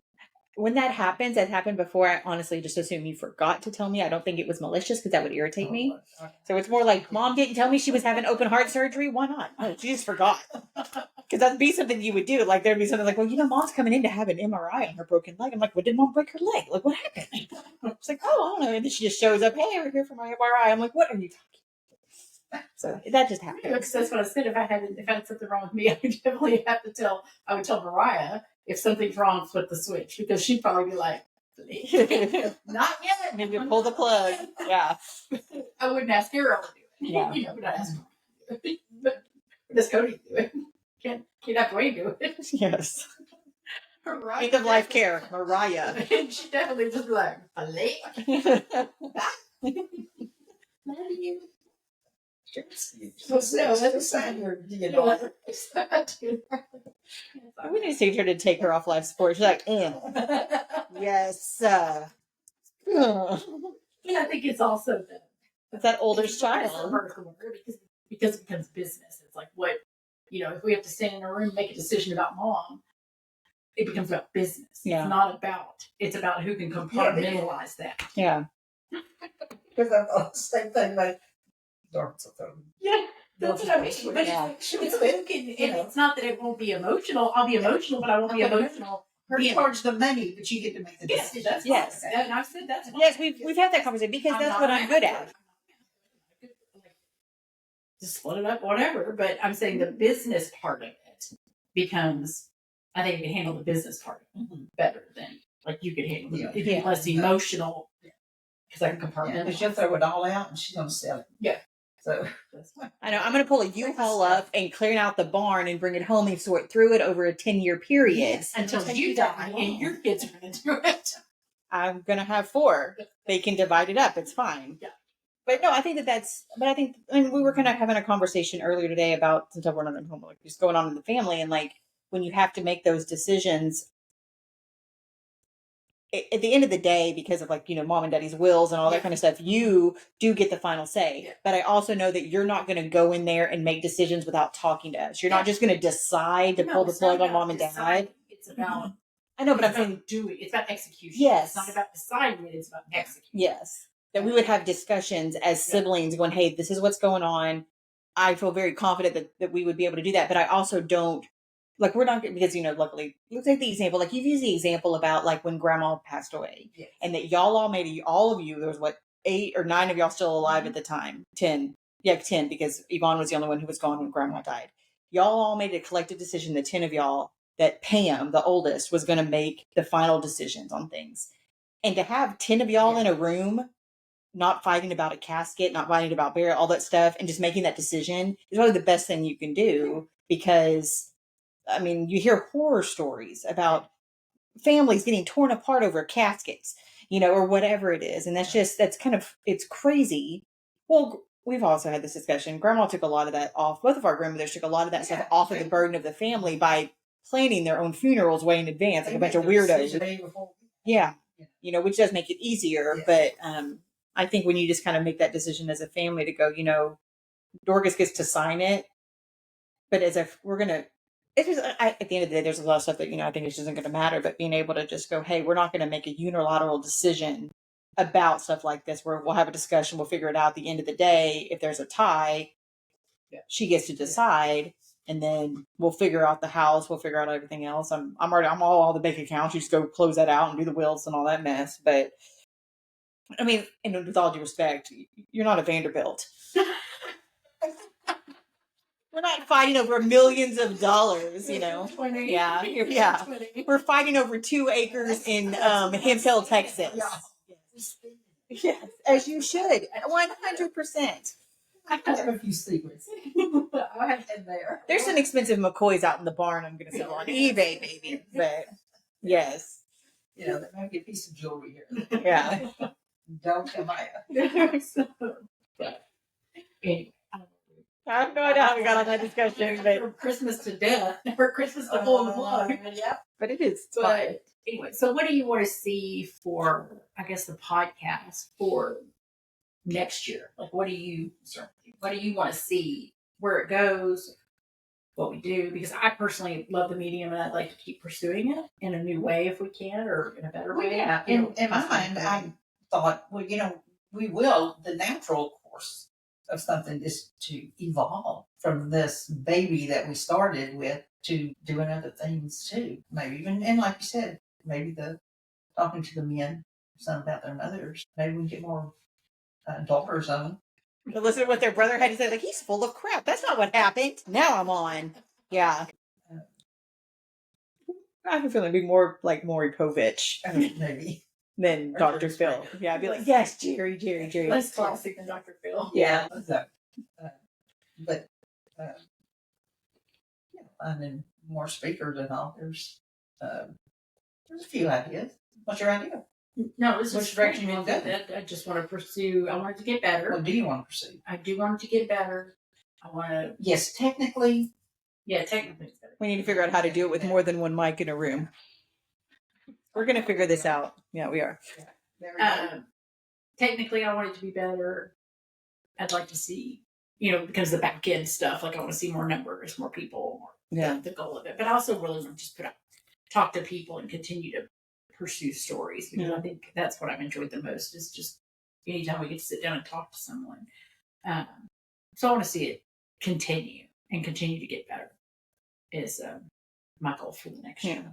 When that happens, that happened before, I honestly just assume you forgot to tell me. I don't think it was malicious, because that would irritate me. So it's more like, Mom didn't tell me she was having open heart surgery. Why not? Oh, she just forgot. Because that'd be something you would do. Like, there'd be something like, well, Mom's coming in to have an MRI on her broken leg. I'm like, well, did Mom break her leg? Like, what happened? It's like, oh, I don't know. And then she just shows up, hey, we're here for my MRI. I'm like, what are you talking about? So that just happened. Because that's what I said. If I had something wrong with me, I would definitely have to tell. I would tell Mariah if something's wrong, flip the switch, because she'd probably be like, "Not yet." Maybe pull the plug. Yeah. I wouldn't ask Carol to do it. Yeah. But I'd ask her. But does Cody do it? Can't have Dwayne do it. Yes. Mariah. End of life care, Mariah. She definitely just be like, late. Love you. So that's the standard, We need to teach her to take her off life support. She's like, yes. I think it's also it's that oldest child. Because it becomes business. It's like what, if we have to stand in a room and make a decision about Mom, it becomes about business. Yeah. It's about who can compartmentalize that. Yeah. Because I thought the same thing like Dorcas. Yeah. That's what I mean. But it's not that it won't be emotional. I'll be emotional, but I won't be emotional. Her charge the money, but you get to make the decision. Yes. And I've said that's yes, we've had that conversation, because that's what I'm good at. Just split it up, whatever. But I'm saying the business part of it becomes, I think you can handle the business part of it better than you could handle it. It'd be less emotional, because I can compartmentalize. But she'll throw it all out and she's going to sell it. Yeah. So I know I'm going to pull a U-Haul up and clear out the barn and bring it home and sort through it over a 10-year period. Yes, until you die and your kids are going to do it. I'm going to have 4. They can divide it up. It's fine. Yeah. But no, I think we were kind of having a conversation earlier today about, since we're not at home, just going on in the family, and when you have to make those decisions at the end of the day, because of Mom and Daddy's wills and all that kind of stuff, you do get the final say. Yeah. But I also know that you're not going to go in there and make decisions without talking to us. You're not just going to decide to pull the plug on Mom and Dad. It's about, I know, but I'm saying it's about execution. Yes. It's not about deciding it, it's about execution. Yes. That we would have discussions as siblings going, hey, this is what's going on. I feel very confident that we would be able to do that. But I also don't, we're not, because, luckily, let's take the example, you've used the example about, when Grandma passed away. Yes. And that y'all all made, all of you, there was, 8 or 9 of y'all still alive at the time? 10. Yeah, 10, because Yvonne was the only one who was gone when Grandma died. Y'all all made a collective decision, the 10 of y'all, that Pam, the oldest, was going to make the final decisions on things. And to have 10 of y'all in a room, not fighting about a casket, not fighting about burial, all that stuff, and just making that decision is probably the best thing you can do, because you hear horror stories about families getting torn apart over caskets, or whatever it is. And that's kind of, it's crazy. Well, we've also had this discussion. Grandma took a lot of that off. Both of our grandmothers took a lot of that stuff off of the burden of the family by planning their own funerals way in advance, like a bunch of weirdos. Yeah. Which does make it easier. But I think when you just kind of make that decision as a family to go, Dorcas gets to sign it, but as if we're going to, at the end of the day, there's a lot of stuff that, I think it isn't going to matter, but being able to just go, hey, we're not going to make a unilateral decision about stuff like this, where we'll have a discussion, we'll figure it out at the end of the day. If there's a tie, she gets to decide, and then we'll figure out the house, we'll figure out everything else. I'm all the bank accounts. You just go close that out and do the wills and all that mess. But I mean, and with all due respect, you're not a Vanderbilt. We're not fighting over millions of dollars, 20. Yeah. 20. We're fighting over 2 acres in Hemphill, Texas. Yes, as you should. 100%. I have a few secrets. I have been there. There's some expensive McCoys out in the barn I'm going to sell on eBay, maybe. But, yes. There might be a piece of jewelry here. Yeah. Don't come out. But anyway, I have no idea how we got on that discussion, but from Christmas to death, or Christmas to pull the plug. Yeah. But it is fun. But anyway, so what do you want to see for, I guess, the podcast for next year? Like, what do you want to see where it goes, what we do? Because I personally love the medium, and I'd like to keep pursuing it in a new way if we can, or in a better way. Yeah. In my mind, I thought, we will, the natural course of something is to evolve from this baby that we started with to doing other things too. Maybe even, and like you said, maybe the talking to the men, some about their mothers. Maybe we can get more daughters on them. But listen to what their brother had to say. Like, he's full of crap. That's not what happened. Now I'm on. Yeah. I have a feeling it'd be more like Maury Povich. Maybe. Than Dr. Phil. Yeah, I'd be like, yes, Jerry. Less classic than Dr. Phil. Yeah. So, but, finding more speakers and all, there's a few ideas. What's your idea? No, this Which is direction you one want to go? that I just want to pursue. I want it to get better. What do you want to pursue? I do want it to get better. I want to. Yes, technically. Yeah, technically it's better. We need to figure out how to do it with more than one mic in a room. We're going to figure this out. Yeah, we are. There we go. Technically, I want it to be better. I'd like to see, because the back end stuff, like I want to see more numbers, more people, the goal of it. But I also really want to just talk to people and continue to pursue stories, because I think that's what I've enjoyed the most, is just anytime we get to sit down and talk to someone. So I want to see it continue to get better is my goal for the next year.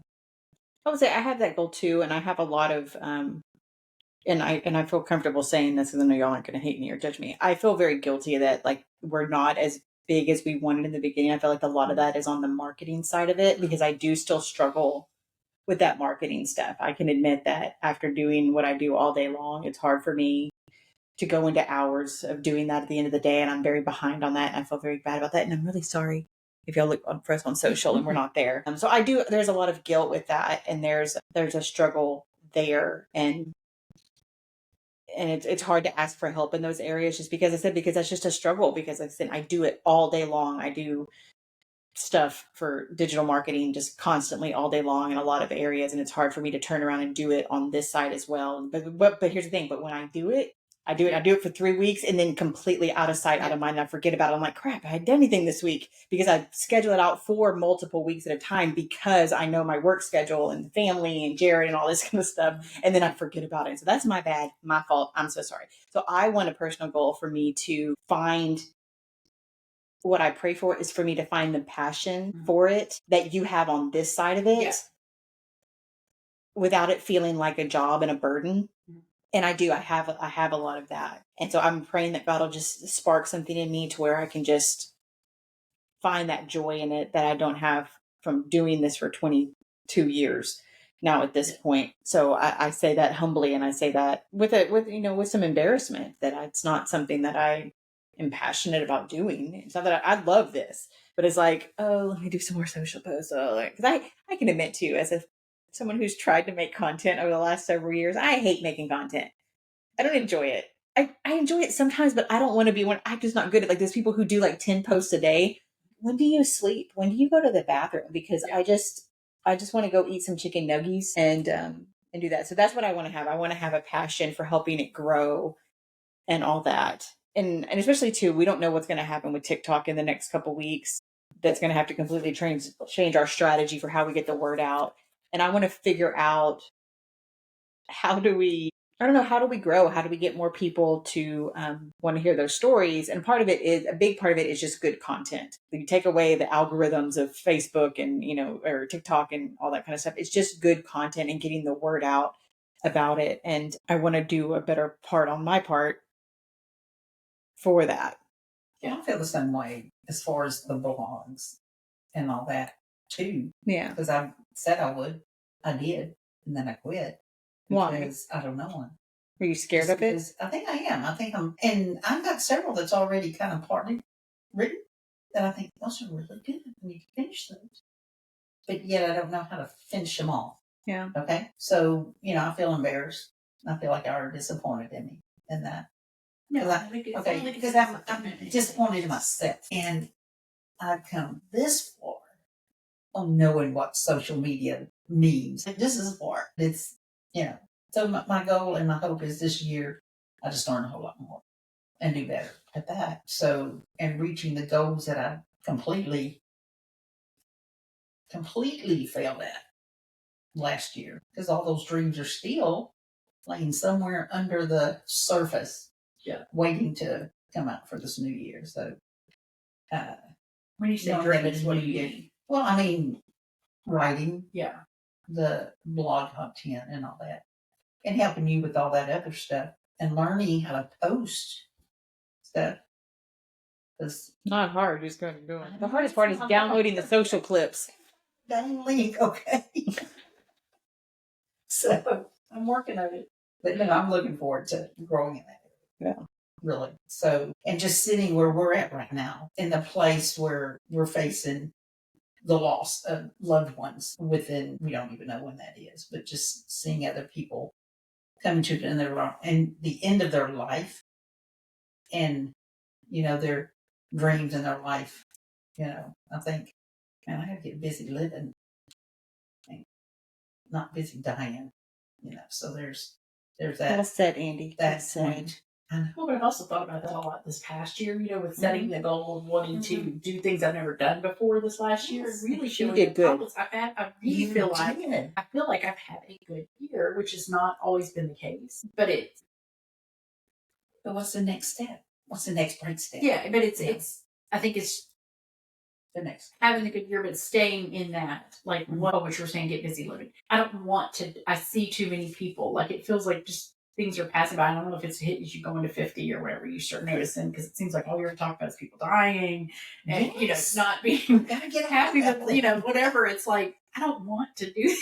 I would say I have that goal too, and I have a lot of, and I feel comfortable saying this because I know y'all aren't going to hate me or judge me. I feel very guilty of that. Like, we're not as big as we wanted in the beginning. I feel like a lot of that is on the marketing side of it, because I do still struggle with that marketing stuff. I can admit that after doing what I do all day long, it's hard for me to go into hours of doing that at the end of the day, and I'm very behind on that, and I feel very bad about that, and I'm really sorry if y'all look for us on social and we're not there. So there's a lot of guilt with that, and there's a struggle there, and it's hard to ask for help in those areas, just because that's just a struggle, because like I said, I do it all day long. I do stuff for digital marketing just constantly all day long in a lot of areas, and it's hard for me to turn around and do it on this side as well. But here's the thing, but when I do it for 3 weeks, and then completely out of sight, out of mind, and I forget about it. I'm like, crap, I hadn't done anything this week, because I schedule it out for multiple weeks at a time, because I know my work schedule and the family and Jared and all this kind of stuff. And then I forget about it. So that's my bad, my fault. I'm so sorry. So I want a personal goal for me to find, what I pray for is for me to find the passion for it that you have on this side of it, without it feeling like a job and a burden. And I have a lot of that. And so I'm praying that God will just spark something in me to where I can just find that joy in it that I don't have from doing this for 22 years now at this point. So I say that humbly, and I say that with some embarrassment, that it's not something that I am passionate about doing. It's not that I love this, but it's like, oh, let me do some more social posts. Because I can admit to you, as someone who's tried to make content over the last several years, I hate making content. I don't enjoy it. I enjoy it sometimes, but I don't want to be one. I'm just not good at like those people who do like 10 posts a day. When do you sleep? When do you go to the bathroom? Because I just want to go eat some chicken nuggies and do that. So that's what I want to have. I want to have a passion for helping it grow and all that. And especially too, we don't know what's going to happen with TikTok in the next couple weeks. That's going to have to completely change our strategy for how we get the word out. And I want to figure out how do we I don't know, how do we grow? How do we get more people to want to hear those stories? And a big part of it is just good content. You take away the algorithms of Facebook and, or TikTok and all that kind of stuff. It's just good content and getting the word out about it. And I want to do a better part on my part for that. Yeah, I feel the same way as far as the blogs and all that too. Yeah. Because I said I would. I did. And then I quit. Why? Because I don't know. Are you scared of it? I think I am. And I've got several that's already kind of partly written that I think those are really good. I need to finish those. But yet I don't know how to finish them all. Yeah. Okay. So, I feel embarrassed. I feel like you're disappointed in me in that. No, because I'm disappointed in myself. And I've come this far on knowing what social media means. This is far. It's, so my goal and my hope is this year I just learn a whole lot more and do better at that. So, and reaching the goals that I completely failed at last year, because all those dreams are still laying somewhere under the surface, waiting to come out for this new year. So, when you say dreams, what do you mean? Well, I mean, writing, Yeah, the blog content and all that, and helping you with all that other stuff, and learning how to post stuff. It's not hard. Just going to do it. The hardest part is downloading the social clips. Dang link, okay. So I'm working on it, but I'm looking forward to growing in that area. Yeah, really. So, and just sitting where we're at right now, in the place where we're facing the loss of loved ones within, we don't even know when that is, but just seeing other people coming to the end of their life, and their dreams in their life. I think, man, I gotta get busy living, and not busy dying. So there's that. Well said, Andy. That's point. Well, but I've also thought about that a lot this past year, with setting the goal of wanting to do things I've never done before this last year. Yes. Really You did good. I really feel like I've had a good year, which has not always been the case. But what's the next step? What's the next great step? Yeah, but I think it's the next having a good year, but staying in that, like what you were saying, get busy living. I don't want to. I see too many people. Like it feels like just things are passing by. I don't know if it's hit as you go into 50 or whatever, you start noticing, because it seems like all you're talking about is people dying and not being happy with whatever. It's like I don't want to do that.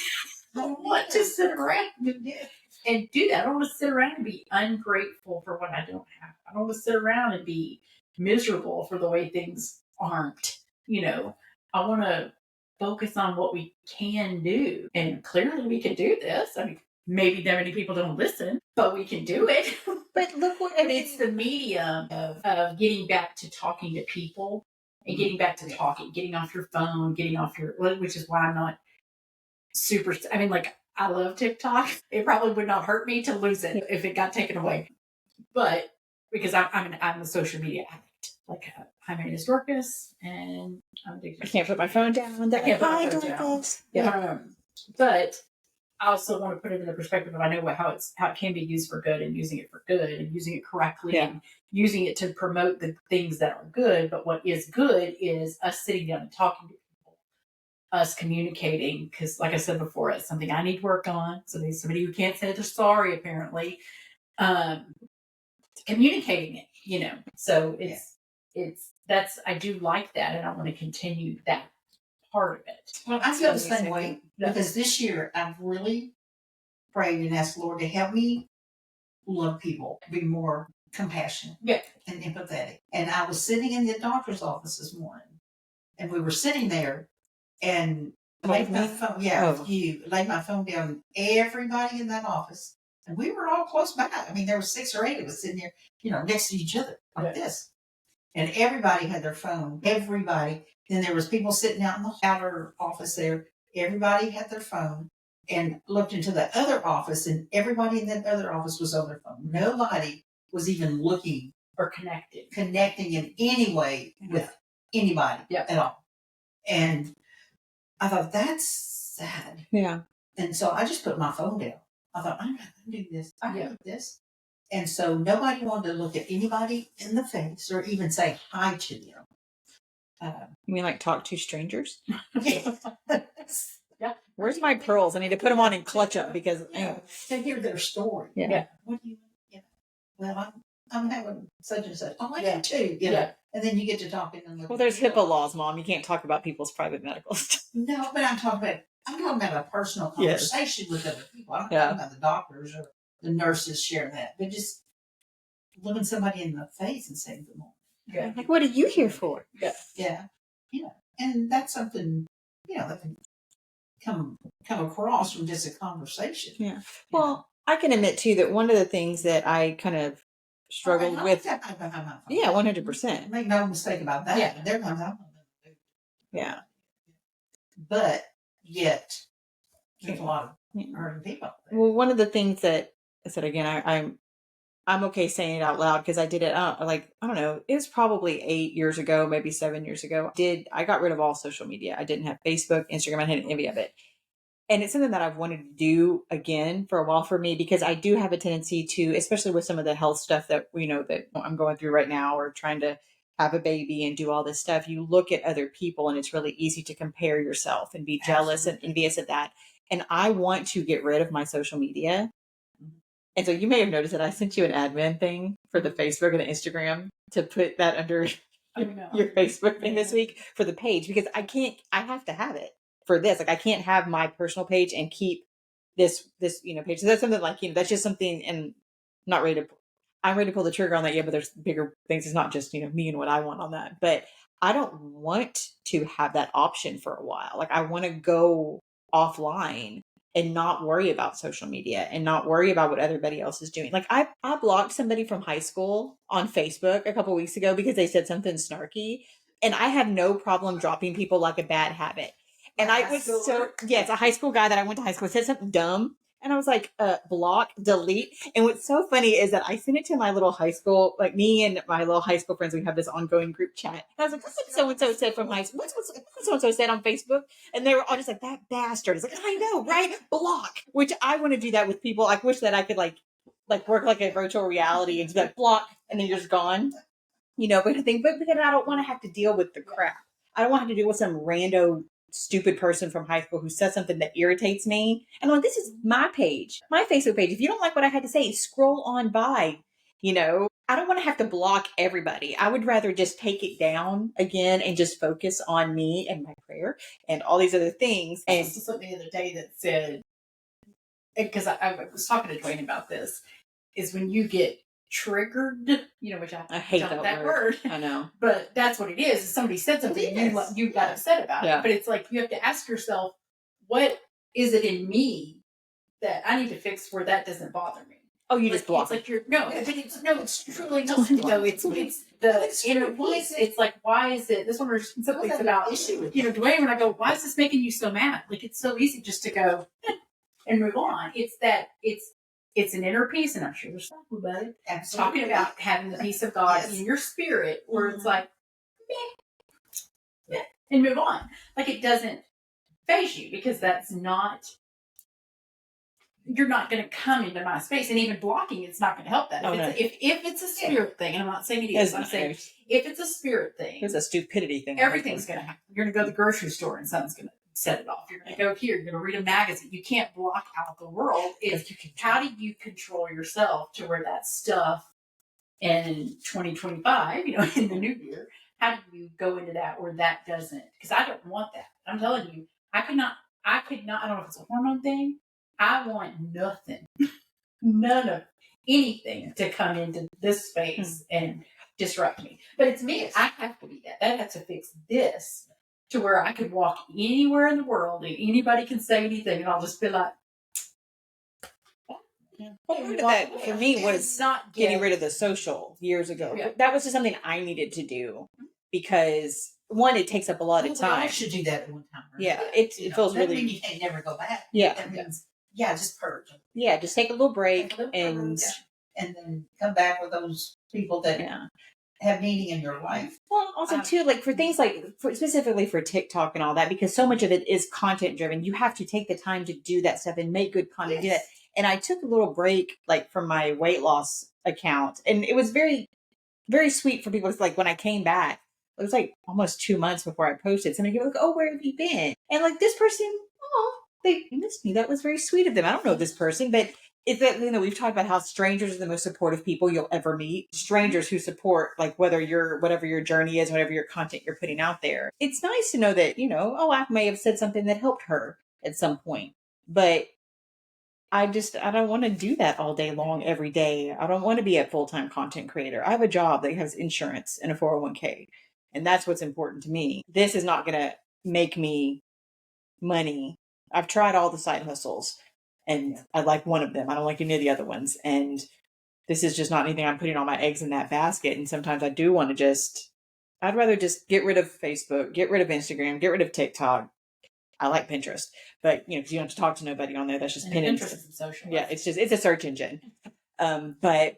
I don't want to sit around and do that. I don't want to sit around and be ungrateful for what I don't have. I don't want to sit around and be miserable for the way things aren't. I want to focus on what we can do, and clearly we can do this. I mean, maybe that many people don't listen, but we can do it. But look what it's the medium of getting back to talking to people and getting back to talking, getting off your phone, which is why I'm not super. I mean, like, I love TikTok. It probably would not hurt me to lose it if it got taken away, but because I'm a social media addict. Like, hi, my name is Dorcas, and I'm addicted. I can't put my phone down. Hi, Dorcas. Yeah. But I also want to put it in the perspective of I know how it can be used for good, and using it for good, and using it correctly, and using it to promote the things that are good. But what is good is us sitting down and talking to people, us communicating. Because, like I said before, it's something I need to work on. So there's somebody who can't say they're sorry, apparently. Communicating it, So I do like that, and I want to continue that part of it. Well, I feel the same way, because this year I've really prayed and asked the Lord to help me love people, be more compassionate and empathetic. And I was sitting in the doctor's office this morning, and we were sitting there, and laid my phone down. Everybody in that office, And we were all close by. I mean, there were 6 or 8 of us sitting there, next to each other like this. And everybody had their phone. Everybody. Then there was people sitting out in the outer office there. Everybody had their phone and looked into the other office, and everybody in that other office was on their phone. Nobody was even looking or connecting in any way with anybody at all. And I thought, that's sad. Yeah. And so I just put my phone down. I thought, I'm not going to do this. I hate this. And so nobody wanted to look at anybody in the face or even say hi to them. You mean like talk to strangers? Yeah. Where's my pearls? I need to put them on and clutch them because to hear their story. Yeah. What do you? Well, I'm having such and such. Oh, I do too. And then you get to talking. Well, there's HIPAA laws, Mom. You can't talk about people's private medical stuff. No, but I'm talking about a personal conversation with other people. I'm not talking about the doctors or the nurses sharing that, but just looking somebody in the face and saying good morning. Yeah. Like, what are you here for? Yeah. And that's something, that can come across from just a conversation. Yeah. Well, I can admit too that one of the things that I kind of struggled with. 100%. Make no mistake about that. Yeah. There comes out. Yeah. But yet, there's a lot of hurting people. Well, one of the things that I said again, I'm okay saying it out loud because I did it. I don't know. It was probably 8 years ago, maybe 7 years ago. I got rid of all social media. I didn't have Facebook, Instagram. I hadn't any of it. And it's something that I've wanted to do again for a while for me because I do have a tendency to, especially with some of the health stuff that that I'm going through right now, or trying to have a baby and do all this stuff. You look at other people and it's really easy to compare yourself and be jealous and envious of that. And I want to get rid of my social media. And so you may have noticed that I sent you an admin thing for the Facebook and the Instagram to put that under your Facebook thing this week for the page, because I have to have it for this. Like, I can't have my personal page and keep this page. So that's something like, that's just something, and I'm ready to pull the trigger on that yet, but there's bigger things. It's not just, me and what I want on that, but I don't want to have that option for a while. Like, I want to go offline and not worry about social media and not worry about what everybody else is doing. Like, I blocked somebody from high school on Facebook a couple weeks ago because they said something snarky, and I have no problem dropping people like a bad habit. And I was a high school guy that I went to high school with said something dumb. And I was like, block, delete. And what's so funny is that I sent it to my little high school, like me and my little high school friends, we have this ongoing group chat. And I was like, what's what so-and-so said from high school? What's so-and-so said on Facebook? And they were all just like, that bastard. It's like, I know, right? Block. Which I want to do that with people. I wish that I could like work like a virtual reality and just be like, block, and then you're just gone. But I think, but because I don't want to have to deal with the crap. I don't want to have to deal with some rando stupid person from high school who says something that irritates me. And I'm like, this is my page, my Facebook page. If you don't like what I had to say, scroll on by. I don't want to have to block everybody. I would rather just take it down again and just focus on me and my prayer and all these other things. And I saw something the other day that said, because I was talking to Dwayne about this, is when you get triggered, which I hate that word. I know. But that's what it is. Somebody said something and you got upset about it. But it's like, you have to ask yourself, what is it in me that I need to fix where that doesn't bother me? Oh, you just block. It's like it's truly not. It's the inner voice. It's like, why is it? This one was something about Dwayne. When I go, why is this making you so mad? Like, it's so easy just to go and move on. It's an inner peace, and I'm sure there's something about it. Talking about having the peace of God in your spirit, where it's like, meh, and move on. Like, it doesn't phase you, because that's not. You're not going to come into my space, and even blocking, it's not going to help that. If it's a spirit thing, and I'm not saying it is, I'm saying if it's a spirit thing, it's a stupidity thing. Everything's going to happen. You're going to go to the grocery store, and something's going to set it off. You're going to go here. You're going to read a magazine. You can't block out the world. How do you control yourself to where that stuff in 2025, in the new year, how do you go into that where that doesn't? Because I don't want that. I'm telling you, I could not, I don't know if it's a hormone thing. I want nothing, none of anything to come into this space and disrupt me. But it's me. I have to be that. That has to fix this to where I could walk anywhere in the world and anybody can say anything, and I'll just be like, Well, part of that for me was not getting rid of the social years ago. Yeah. That was just something I needed to do because one, it takes up a lot of We all time. should do that at one time. Right? Yeah, it feels doesn't really. mean you can't never go back. Yeah. That means just purge. Yeah, just take a little break Take a little and purge, and then come back with those people that have meaning in your life. Well, also too, like for things like specifically for TikTok and all that, because so much of it is content driven. You have to take the time to do that stuff and make good content. Do that. And I took a little break, like from my weight loss account, and it was very, very sweet for people. It's like when I came back, it was like almost 2 months before I posted. Somebody was like, "Oh, where have you been?" And like this person, they missed me. That was very sweet of them. I don't know this person, but it's that thing that we've talked about how strangers are the most supportive people you'll ever meet. Strangers who support, like whatever your journey is, whatever your content you're putting out there. It's nice to know that, I may have said something that helped her at some point, but I don't want to do that all day long, every day. I don't want to be a full-time content creator. I have a job that has insurance and a 401k, and that's what's important to me. This is not going to make me money. I've tried all the side hustles, and I like one of them. I don't like any of the other ones. And this is just not anything I'm putting all my eggs in that basket. And sometimes I do want to I'd rather just get rid of Facebook, get rid of Instagram, get rid of TikTok. I like Pinterest, but because you don't have to talk to nobody on there. That's just Pinterest is social. Yeah, it's a search engine. But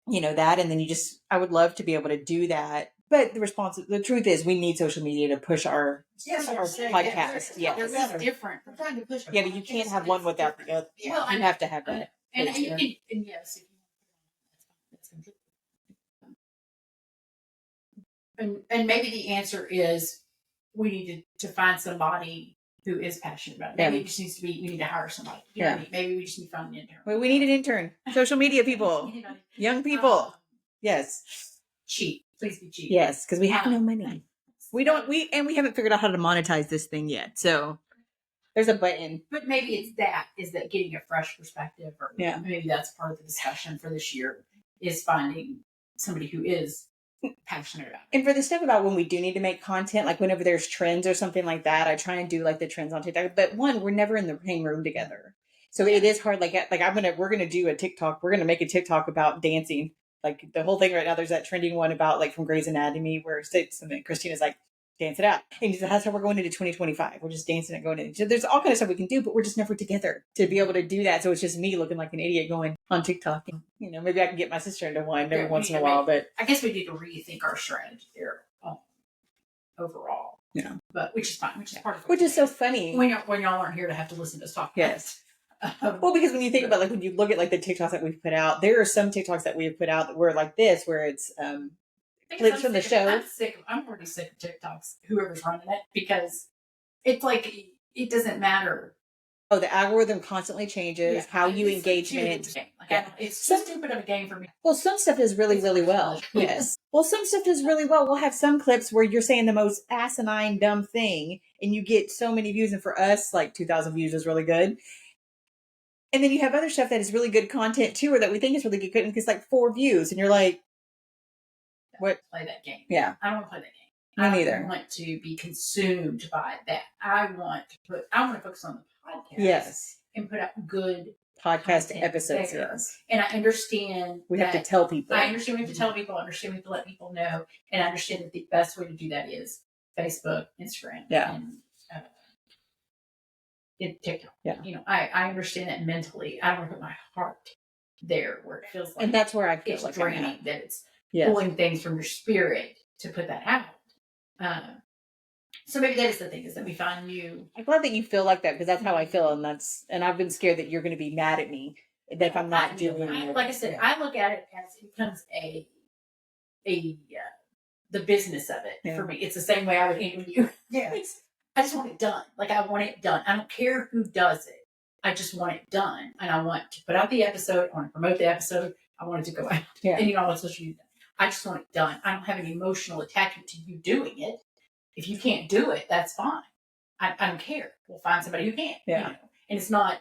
that, and then I would love to be able to do that. But the truth is, we need social media to push our podcast. Yeah, they're different. We're trying to push. Yeah, but you can't have one without the other. Yeah. You have to have that. And you can, and yes, if you and maybe the answer is we need to find somebody who is passionate about it. Maybe it just needs to be, we need to hire somebody. You know what I mean? Maybe we just need to find an intern. Well, we need an intern. Social media people. Young people. Yes. Cheap. Please be cheap. Yes, because we have no money. We haven't figured out how to monetize this thing yet. So there's a button. But maybe is that getting a fresh perspective, or maybe that's part of the discussion for this year, is finding somebody who is passionate about it. And for the stuff about when we do need to make content, like whenever there's trends or something like that, I try and do like the trends on TikTok. But we're never in the same room together. So it is hard. Like we're going to do a TikTok. We're going to make a TikTok about dancing. Like the whole thing right now, there's that trending one about like from Grey's Anatomy where Christina's like, dance it out. And that's how we're going into 2025. We're just dancing and going into. So there's all kind of stuff we can do, but we're just never together to be able to do that. So it's just me looking like an idiot going on TikTok. And, maybe I can get my sister into one every once in a while. But I guess we need to rethink our strategy there overall. Yeah, but which is fine. Which is part of it. Which is so funny when y'all aren't here to have to listen to us talk. Yes. Well, because when you think about when you look at like the TikToks that we've put out, there are some TikToks that we have put out that were like this, where it's clips from the show. I'm already sick of TikToks, whoever's running it, because it's like it doesn't matter. Oh, the algorithm constantly changes how you engage in it. It's so stupid of a game for me. Well, some stuff does really, really well. Yes. Well, some stuff does really well. We'll have some clips where you're saying the most asinine, dumb thing, and you get so many views. And for us, like 2,000 views is really good. And then you have other stuff that is really good content too, or that we think is really good content, because like 4 views, and you're like, "What? Play that game? Yeah, I don't want to play that game. Me neither. I want to be consumed by that. I want to focus on the podcast. Yes, and put out good podcast episodes. There. Yes, and I understand we have to tell people. I understand we have to tell people. I understand we have to let people know, and I understand that the best way to do that is Facebook, Instagram, and TikTok. Yeah. I understand that mentally. I don't want to put my heart there where it feels like, and that's where I feel it's like draining. That it's pulling things from your spirit to put that out. So maybe that is the thing, is that we find new. I'm glad that you feel like that, because that's how I feel, and I've been scared that you're going to be mad at me that if I'm not doing it. Like I said, I look at it as it becomes the business of it for me. It's the same way I would handle you. Yeah. I just want it done. Like, I want it done. I don't care who does it. I just want it done. And I want to put out the episode. I want to promote the episode. I want it to go out. Yeah. And on social media. I just want it done. I don't have any emotional attachment to you doing it. If you can't do it, that's fine. I don't care. We'll find somebody who can. Yeah. And it's not,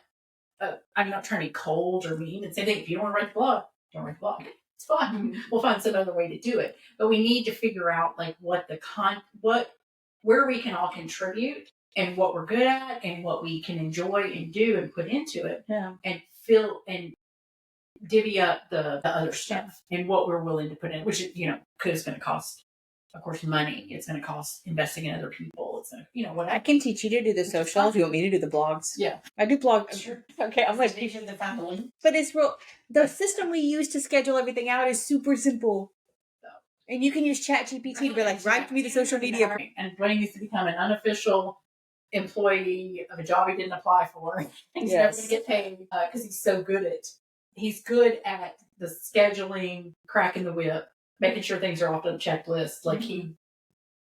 I'm not trying to be cold or mean. And same thing, if you don't want to write the blog, don't write the blog. It's fine. We'll find some other way to do it. But we need to figure out like where we can all contribute, and what we're good at, and what we can enjoy and do and put into it, and feel and divvy up the other stuff and what we're willing to put in, which, because it's going to cost, of course, money. It's going to cost investing in other people. It's going to, what I can teach you to do the social if you want me to do the blogs. Yeah. I do blogs. Sure. Okay, I'm like, but it's real. The system we use to schedule everything out is super simple. And you can use ChatGPT to be like, write me the social media. And Dwayne needs to become an unofficial employee of a job he didn't apply for. He's never going to get paid because he's so good at. He's good at the scheduling, cracking the whip, making sure things are off the checklist. Like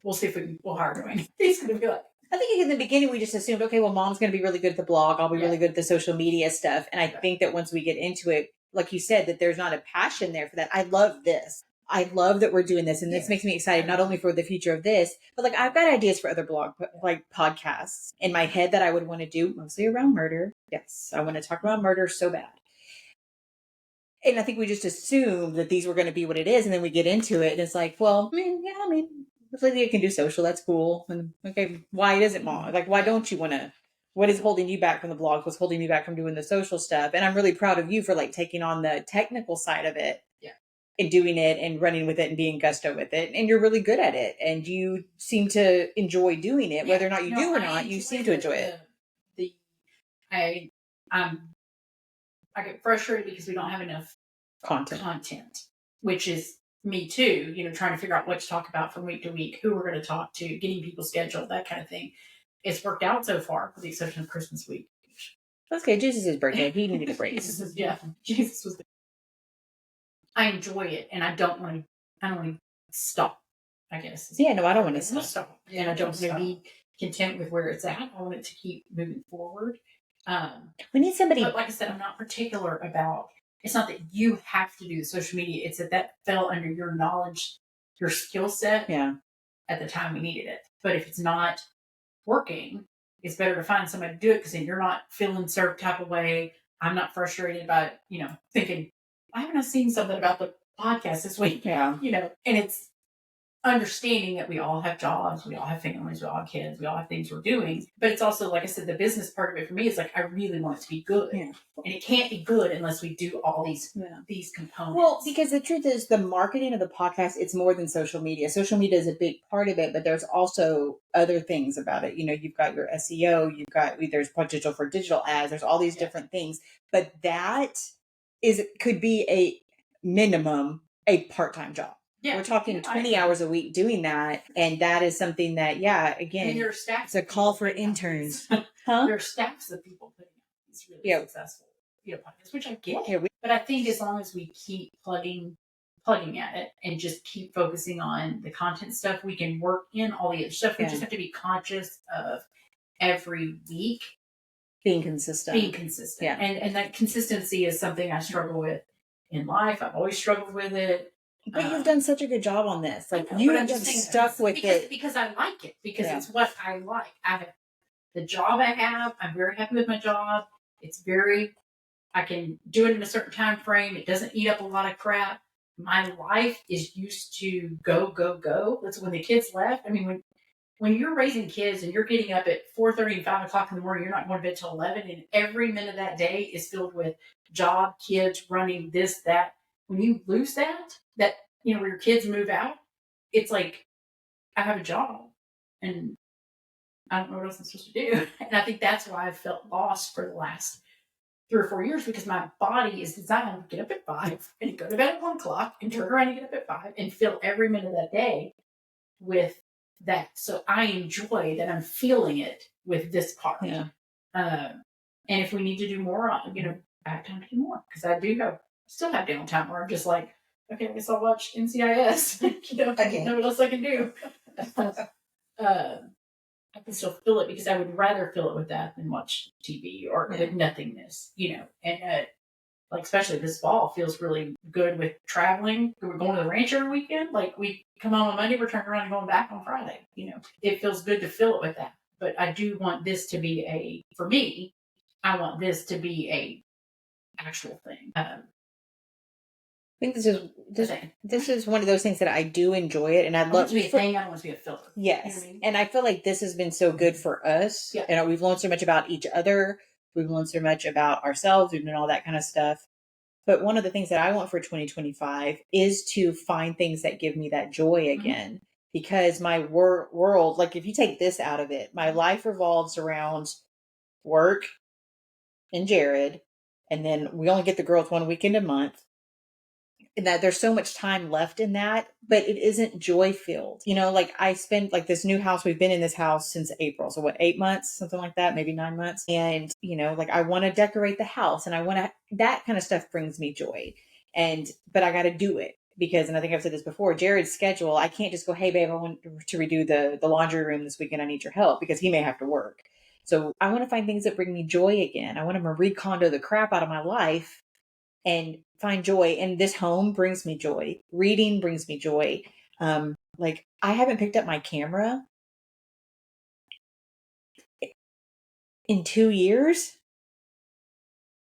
we'll see if we'll hire Dwayne. He's going to be like. I think in the beginning we just assumed, okay, well, mom's going to be really good at the blog. I'll be really good at the social media stuff. And I think that once we get into it, like you said, that there's not a passion there for that. I love this. I love that we're doing this, and this makes me excited not only for the future of this, but like I've got ideas for other podcasts in my head that I would want to do, mostly around murder. Yes, I want to talk about murder so bad. And I think we just assumed that these were going to be what it is, and then we get into it, and it's like, well, if Lydia can do social, that's cool. And okay, why isn't Mom? Like, why don't you want to? What is holding you back from the blog? What's holding me back from doing the social stuff? And I'm really proud of you for like taking on the technical side of it. And doing it and running with it and being gusto with it. And you're really good at it. And you seem to enjoy doing it. Whether or not you do or not, you seem to enjoy it. I get frustrated because we don't have enough content, which is me too, trying to figure out what to talk about from week to week, who we're going to talk to, getting people scheduled, that kind of thing. It's worked out so far, with the exception of Christmas week. That's okay. Jesus' birthday. He needed a break. Jesus was I enjoy it, and I don't want to stop, I guess. Yeah, no, I don't want to stop. And I don't want to be content with where it's at. I want it to keep moving forward. We need somebody. But like I said, I'm not particular about, it's not that you have to do the social media. It's that fell under your knowledge, your skill set at the time we needed it. But if it's not working, it's better to find somebody to do it because then you're not feeling certain type of way. I'm not frustrated by, thinking, I haven't seen something about the podcast this week. Yeah. And it's understanding that we all have jobs, we all have families, we all have kids, we all have things we're doing. But it's also, like I said, the business part of it for me is like, I really want it to be good. Yeah. And it can't be good unless we do all these components. Well, because the truth is the marketing of the podcast, it's more than social media. Social media is a big part of it, but there's also other things about it. You've got your SEO, there's potential for digital ads, there's all these different things. But that could be a minimum a part-time job. Yeah. We're talking 20 hours a week doing that. And that is something that, again, and your staff, it's a call for interns. There are staffs of people putting out these really successful podcasts, which I get. Yeah, but I think as long as we keep plugging at it and just keep focusing on the content stuff, we can work in all the other stuff. We just have to be conscious of every week being consistent. Yeah. And that consistency is something I struggle with in life. I've always struggled with it. But you've done such a good job on this. Like you have stuck with it. Because I like it. Because it's what I like. The job I have, I'm very happy with my job. I can do it in a certain time frame. It doesn't eat up a lot of crap. My life is used to go, go, go. That's when the kids left. I mean, when you're raising kids and you're getting up at 4:30 and 5 o'clock in the morning, you're not going to bed till 11, and every minute of that day is filled with job, kids, running, this, that. When you lose that, when your kids move out, it's like, I have a job and I don't know what else I'm supposed to do. And I think that's why I've felt lost for the last 3 or 4 years, because my body is designed to get up at 5 and go to bed at 1 o'clock and turn around and get up at 5 and fill every minute of that day with that. So I enjoy that I'm feeling it with this part. Yeah. And if we need to do more, I have time to do more, because I still have downtime where I'm just like, okay, I guess I'll watch NCIS. I know what else I can do. I can still feel it, because I would rather feel it with that than watch TV or with nothingness, And like, especially this fall feels really good with traveling. We're going to the ranch every weekend. Like, we come home on Monday, we're turning around and going back on Friday. It feels good to fill it with that. But I do want this to be for me, I want this to be a actual thing. I think this is one of those things that I do enjoy it, and I love to be a thing. I don't want to be a filler. Yes, you know what I mean? And I feel like this has been so good for us. Yeah. We've learned so much about each other. We've learned so much about ourselves. We've done all that kind of stuff. But one of the things that I want for 2025 is to find things that give me that joy again. Because my world, like if you take this out of it, my life revolves around work and Jared. And then we only get the girls one weekend a month. And that there's so much time left in that, but it isn't joy filled. You know, like I spend like this new house, we've been in this house since April. So what, 8 months, something like that, maybe 9 months. And, you know, like I want to decorate the house and I want to, that kind of stuff brings me joy. But I got to do it because, and I think I've said this before, Jared's schedule, I can't just go, hey babe, I want to redo the laundry room this weekend. I need your help because he may have to work. So I want to find things that bring me joy again. I want to Marie Kondo the crap out of my life and find joy. And this home brings me joy. Reading brings me joy. Like I haven't picked up my camera in 2 years.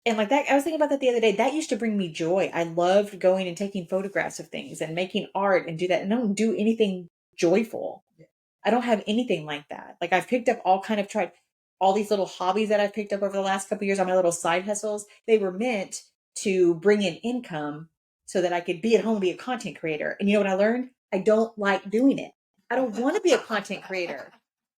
And like that, I was thinking about that the other day. That used to bring me joy. I loved going and taking photographs of things and making art and do that. And I don't do anything joyful. I don't have anything like that. Like I've picked up tried all these little hobbies that I've picked up over the last couple of years on my little side hustles. They were meant to bring in income so that I could be at home and be a content creator. And you know what I learned? I don't like doing it. I don't want to be a content creator.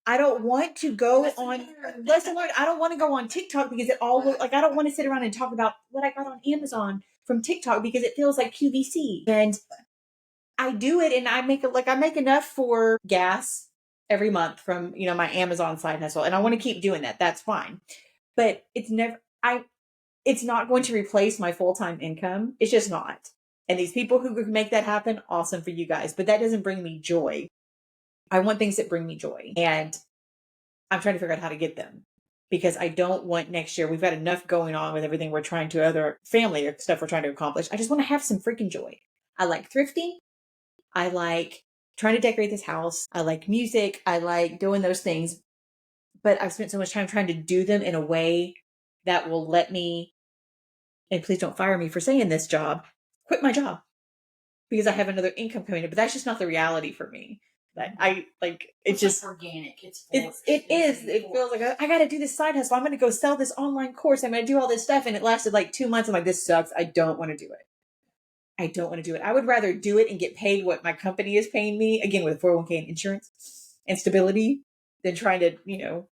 I don't want to go lesson learned. I don't want to go on TikTok because it all like I don't want to sit around and talk about what I got on Amazon from TikTok because it feels like QVC. And I do it and I make enough for gas every month from, you know, my Amazon side hustle. And I want to keep doing that. That's fine. But it's not going to replace my full-time income. It's just not. And these people who can make that happen, awesome for you guys. But that doesn't bring me joy. I want things that bring me joy. And I'm trying to figure out how to get them. Because I don't want next year, we've got enough going on with everything we're trying to, other family or stuff we're trying to accomplish. I just want to have some freaking joy. I like thrifting. I like trying to decorate this house. I like music. I like doing those things. But I've spent so much time trying to do them in a way that will let me, and please don't fire me for saying this job, quit my job because I have another income coming in. But that's just not the reality for me. That I like, it's just organic. It is. It feels like I got to do this side hustle. I'm going to go sell this online course. I'm going to do all this stuff. And it lasted like 2 months. I'm like, this sucks. I don't want to do it. I would rather do it and get paid what my company is paying me, again, with 401k and insurance and stability, than trying to, you know,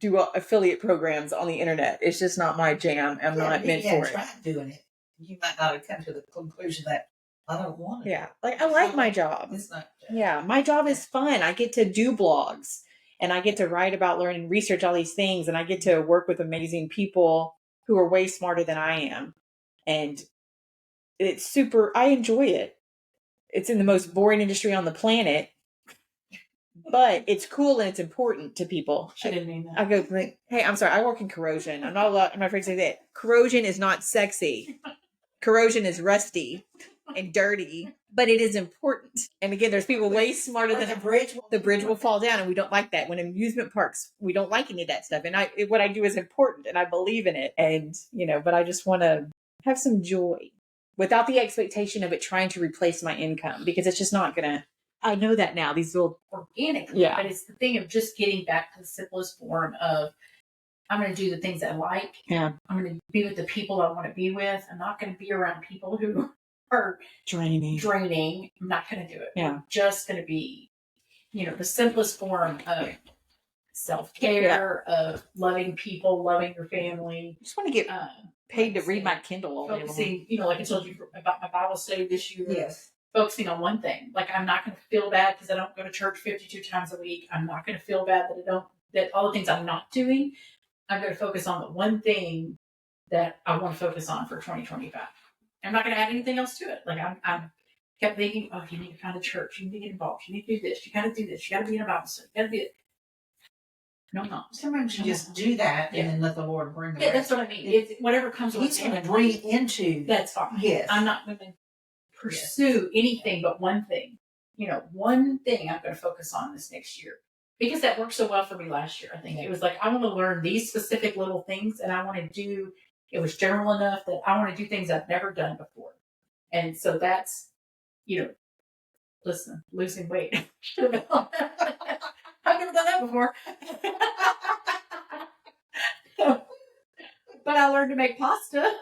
do affiliate programs on the internet. It's just not my jam. I'm not meant for it. Tried doing it. You might not have come to the conclusion that I don't want it. Yeah. Like I like my job. It's not. Yeah. My job is fun. I get to do blogs and I get to write about, learn and research all these things. And I get to work with amazing people who are way smarter than I am. And it's super, I enjoy it. It's in the most boring industry on the planet, but it's cool and it's important to people. She didn't mean that. I go, hey, I'm sorry, I work in corrosion. I'm not afraid to say that. Corrosion is not sexy. Corrosion is rusty and dirty, but it is important. And again, there's people way smarter than the bridge will fall down, and we don't like that. When amusement parks, we don't like any of that stuff. And what I do is important, and I believe in it. And, you know, but I just want to have some joy without the expectation of it trying to replace my income, because it's just not going to. I know that now. These little organically, but it's the thing of just getting back to the simplest form of, I'm going to do the things I like. Yeah. I'm going to be with the people I want to be with. I'm not going to be around people who are draining. I'm not going to do it. Yeah. I'm just going to be, you know, the simplest form of self-care, of loving people, loving your family. I just want to get paid to read my Kindle all day long. Focusing, you know, like I told you about my Bible study this year. Yes. Focusing on one thing. Like, I'm not going to feel bad because I don't go to church 52 times a week. I'm not going to feel bad that all the things I'm not doing. I'm going to focus on the one thing that I want to focus on for 2025. I'm not going to add anything else to it. Like, I'm kept thinking, oh, you need to find a church. You need to get involved. You need to do this. You got to do this. You got to be in a Bible study. You got to do it. No, I'm not. Sometimes you just do that and then let the Lord bring the rest. That's what I mean. It's whatever comes with He's going to breathe into. That's fine. Yes. I'm not going to pursue anything but one thing. You know, one thing I'm going to focus on this next year. Because that worked so well for me last year. I think it was like, I want to learn these specific little things, and I want to do, it was general enough that I want to do things I've never done before. And so that's, you know, listen, losing weight. I've never done that before. But I learned to make pasta.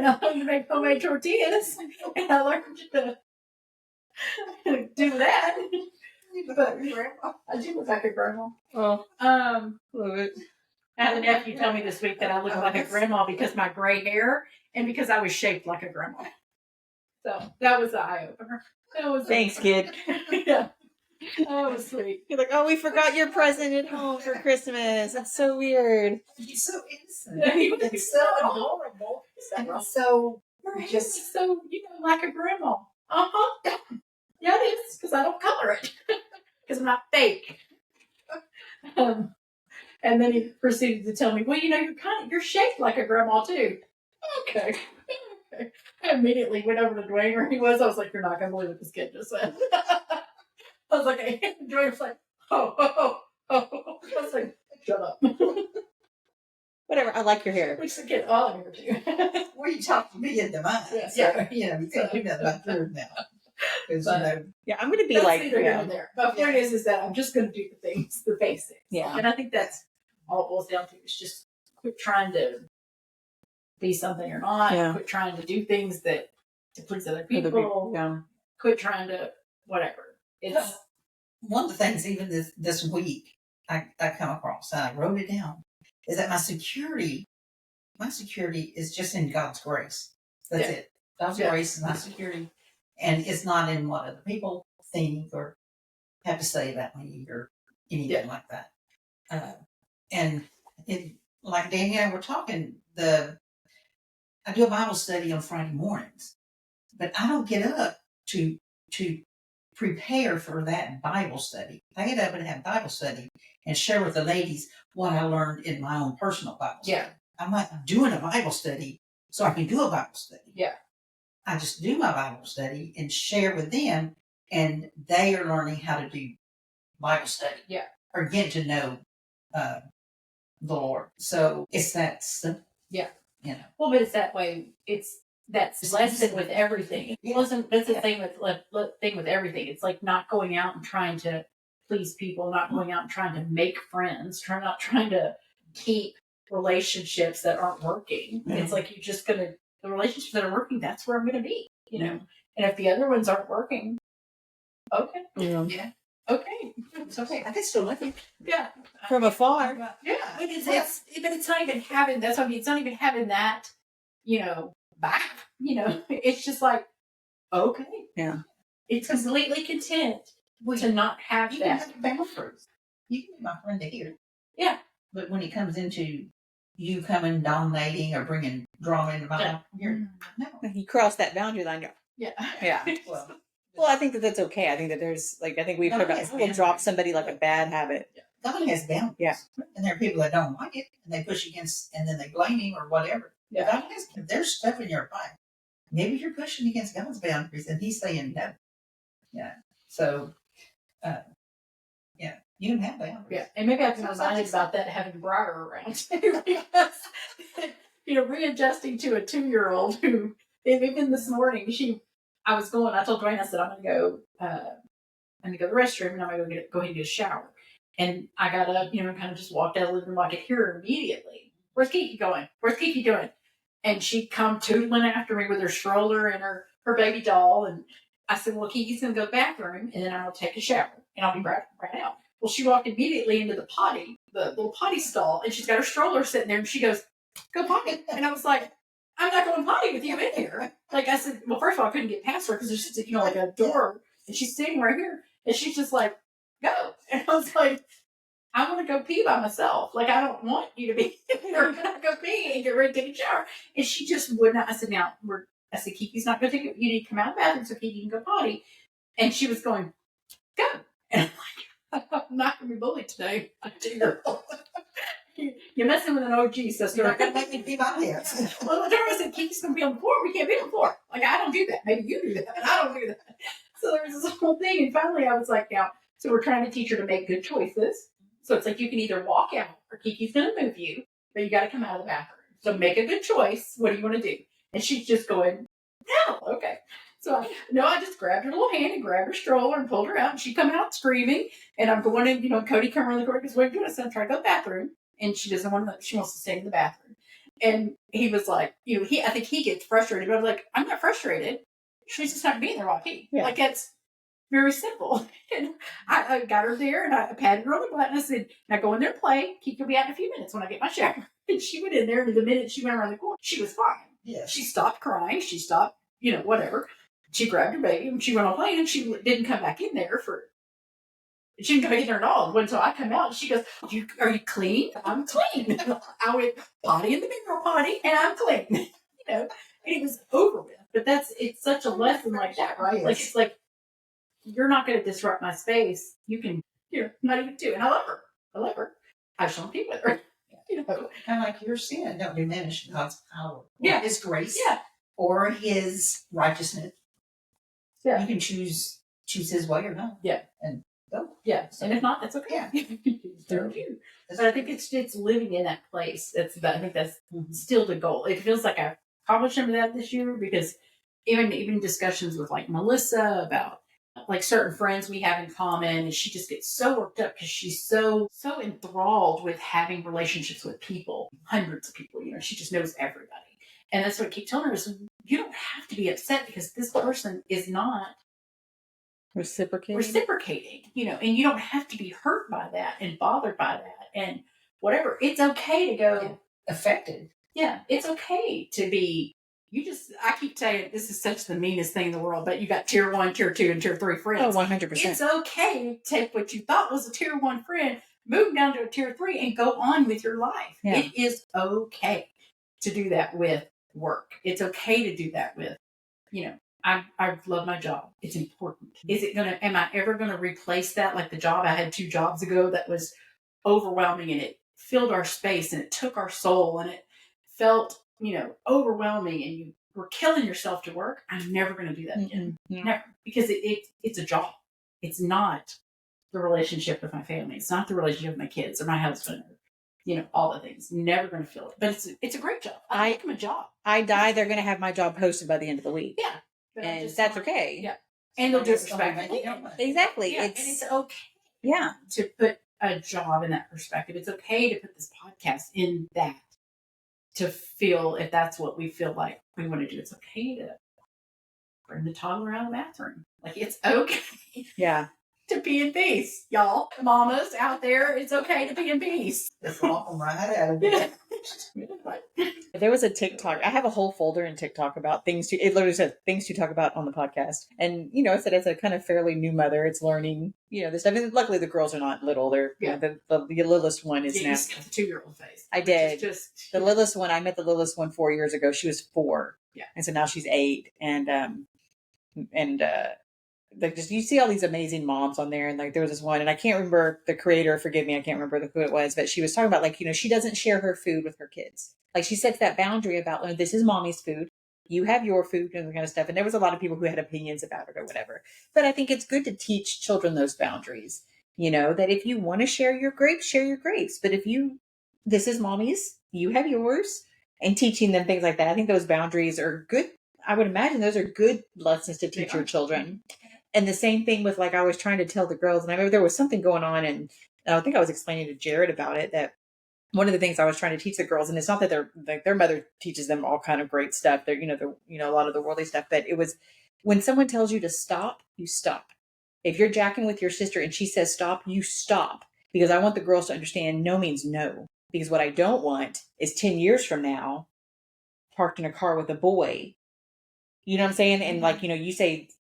and I learned to make homemade tortillas, and I learned to do that. But I do look like a grandma. Oh, Love it. I had a nephew tell me this week that I look like a grandma because my gray hair and because I was shaped like a grandma. So that was the eye opener. Thanks, kid. Yeah. That was sweet. You're like, oh, we forgot your present at home for Christmas. That's so weird. He's so innocent. It's so adorable. And so Just so, like a grandma. Uh-huh. Yeah, it is, because I don't color it. Because I'm not fake. And then he proceeded to tell me, well, you're shaped like a grandma too. Okay. I immediately went over to Dwayne where he was. I was like, you're not going to believe what this kid just said. I was like, Dwayne was like, oh. I was like, shut up. Whatever, I like your hair. Which the kid, all of you too. well, you talked me into mine. Yeah. So, you can't do nothing about yours now. Because, Yeah, I'm going to be that's like, neither here nor there. But what it is that I'm just going to do the basics. Yeah. And I think that's all it boils down to. Is just quit trying to be something you're not. Yeah. Quit trying to do things to please other people. Yeah. Quit trying to whatever. It's one of the things even this week I come across, and I wrote it down, is that my security is just in God's grace. That's it. God's grace is my security. And it's not in what other people think or have to say about me or anything like that. And like Danny and I were talking, I do a Bible study on Friday mornings, but I don't get up to prepare for that Bible study. I get up and have Bible study and share with the ladies what I learned in my own personal Bible study. Yeah. I'm not doing a Bible study so I can do a Bible study. Yeah. I just do my Bible study and share with them, and they are learning how to do Bible study. Yeah. Or get to know the Lord. So it's that simple. Yeah. Well, but it's that way. That's lesson with everything. Yeah. Listen, that's the thing with everything. It's like not going out and trying to please people, not going out and trying to make friends, not trying to keep relationships that aren't working. Mm-hmm. It's like the relationships that are working, that's where I'm gonna be, And if the other ones aren't working, okay. Yeah. Okay. It's okay. I can still look at Yeah. From afar. Yeah. But it's not even having that's what I mean, it's not even having that, back. It's just like, okay. Yeah. It's completely content to not have you that. can have boundaries. You can be my friend to here. Yeah. But when it comes into you coming dominating or bringing drama into my life, you're no. You cross that boundary line. Yeah. Yeah. Well, I think that's okay. I think that there's I think we've heard about we'll drop somebody like a bad habit. God has boundaries. Yeah. And there are people that don't like it and they push against and then they blame him or whatever. Yeah. God has, if there's stuff in your life, maybe you're pushing against God's boundaries and he's saying no. Yeah. So you can have boundaries. Yeah. And maybe I've been reminded about that having Briar around too, because readjusting to a 2-year-old who even this morning I told Dwayne, I said, I'm gonna go to the restroom and I'm gonna go ahead and get a shower. And I got up, kind of just walked out of the living room. I could hear her immediately. Where's Kiki going? Where's Kiki doing? And she'd come tootling after me with her stroller and her baby doll. And I said, well, Kiki's going to go to the bathroom and then I'll take a shower and I'll be right out. Well, she walked immediately into the little potty stall, and she's got her stroller sitting there and she goes, go potty. And I was like, I'm not going potty with you in here. Like I said, well, first of all, I couldn't get past her because there's just, like a door and she's sitting right here and she's just like, go. And I was like, I want to go pee by myself. Like, I don't want you to be here. Can I go pee and get ready to take a shower? And she just would not. I said, Kiki's not going to take it. You need to come out of the bathroom so Kiki can go potty. And she was going, go. And I'm like, I'm not going to be bullied today. You're messing with an OG sister. You're not going to make me pee my pants. Well, I said, Kiki's going to be on the floor. We can't be on the floor. Like, I don't do that. Maybe you do that. But I don't do that. So there was this whole thing. And finally, I was like, so we're trying to teach her to make good choices. So it's like you can either walk out or Kiki's going to move you, but you got to come out of the bathroom. So make a good choice. What do you want to do? And she's just going, no, okay. So I just grabbed her little hand and grabbed her stroller and pulled her out. And she come out screaming. And I'm going in, Cody come around the corner because what are you doing? I said, I'm trying to go to the bathroom. And she doesn't want to, she wants to stay in the bathroom. And he was like, I think he gets frustrated, but I'm like, I'm not frustrated. She's just not being there while Yeah. Like, it's very simple. And I got her there and I patted her on the butt and I said, now go in there and play. You'll be out in a few minutes when I get my shower. And she went in there, and the minute she went around the corner, she was fine. Yeah. She stopped crying. She stopped, whatever. She grabbed her baby and she went on playing, and she didn't come back in there she didn't come back in there at all. Until I come out, and she goes, are you clean? I'm clean. I went potty in the mineral potty, and I'm clean. And it was over with. But it's such a lesson like that, right? Yes. Like, it's like, you're not going to disrupt my space. You can, not even do. And I love her. I just want to be with her. Kind of like your sin don't diminish God's power. Yeah. His grace. Yeah. Or his righteousness. Yeah. You can choose his way or not. Yeah. And go. Yeah. And if not, that's okay. Yeah. But I think it's living in that place. I think that's still the goal. It feels like I've accomplished some of that this year, because even discussions with like Melissa about like certain friends we have in common, and she just gets so worked up because she's so enthralled with having relationships with people, hundreds of people. She just knows everybody, and that's what I keep telling her is, you don't have to be upset because this person is not reciprocating. And you don't have to be hurt by that and bothered by that and whatever. It's okay to go affected. Yeah, it's okay to be. I keep saying this is such the meanest thing in the world, but you got tier 1, tier 2, and tier 3 friends. Oh, 100%. It's okay to take what you thought was a tier 1 friend, move down to a tier 3, and go on with your life. Yeah. It is okay to do that with work. It's okay to do that with, I love my job. It's important. Am I ever going to replace that? Like the job I had 2 jobs ago that was overwhelming, and it filled our space and it took our soul, and it felt, overwhelming, and you were killing yourself to work. I'm never going to do that again. Mm-hmm. Never. Because it's a job. It's not the relationship with my family. It's not the relationship with my kids or my husband, or, all the things. Never going to feel it. But it's a great job. I like my job. I die, they're going to have my job posted by the end of the week. Yeah. And that's okay. Yeah. And they'll do it respectfully. Exactly. Yeah. And it's okay. Yeah. To put a job in that perspective. It's okay to put this podcast in that. To feel, if that's what we feel like we want to do, it's okay to bring the toddler out of the bathroom. Like, it's okay. Yeah. To be in peace, y'all. Mamas out there, it's okay to be in peace. That's awful, right? Out of it. There was a TikTok. I have a whole folder in TikTok about things it literally says things to talk about on the podcast. And, it said as a kind of fairly new mother, it's learning, this stuff. And luckily the girls are not little. They're, the littlest one is now. You got the 2-year-old face. I did. Just, the littlest one, I met the littlest one 4 years ago. She was 4. Yeah. And so now she's 8. Like, just you see all these amazing moms on there, and like there was this one, and I can't remember the creator. Forgive me, I can't remember who it was, but she was talking about like she doesn't share her food with her kids. Like she sets that boundary about this is mommy's food, you have your food, and that kind of stuff. And there was a lot of people who had opinions about it or whatever. But I think it's good to teach children those boundaries. That if you want to share your grapes, But if this is mommy's, you have yours, and teaching them things like that. I think those boundaries are good. I would imagine those are good lessons to teach your children. And the same thing with I was trying to tell the girls, and I remember there was something going on, and I think I was explaining to Jared about it, that one of the things I was trying to teach the girls, and it's not that their mother teaches them all kind of great stuff. They're, a lot of the worldly stuff, but it was when someone tells you to stop, you stop. If you're jacking with your sister and she says stop, you stop. Because I want the girls to understand no means no. Because what I don't want is 10 years from now, parked in a car with a boy. You know what I'm saying? And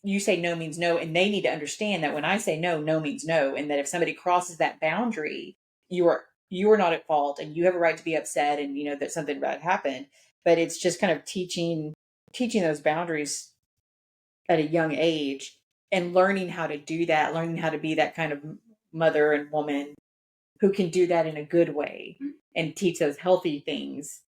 you say no means no, and they need to understand that when I say no, no means no, and that if somebody crosses that boundary, you are not at fault, and you have a right to be upset, and that something bad happened. But it's just kind of teaching those boundaries at a young age, and learning how to do that, learning how to be that kind of mother and woman who can do that in a good way and teach those healthy things.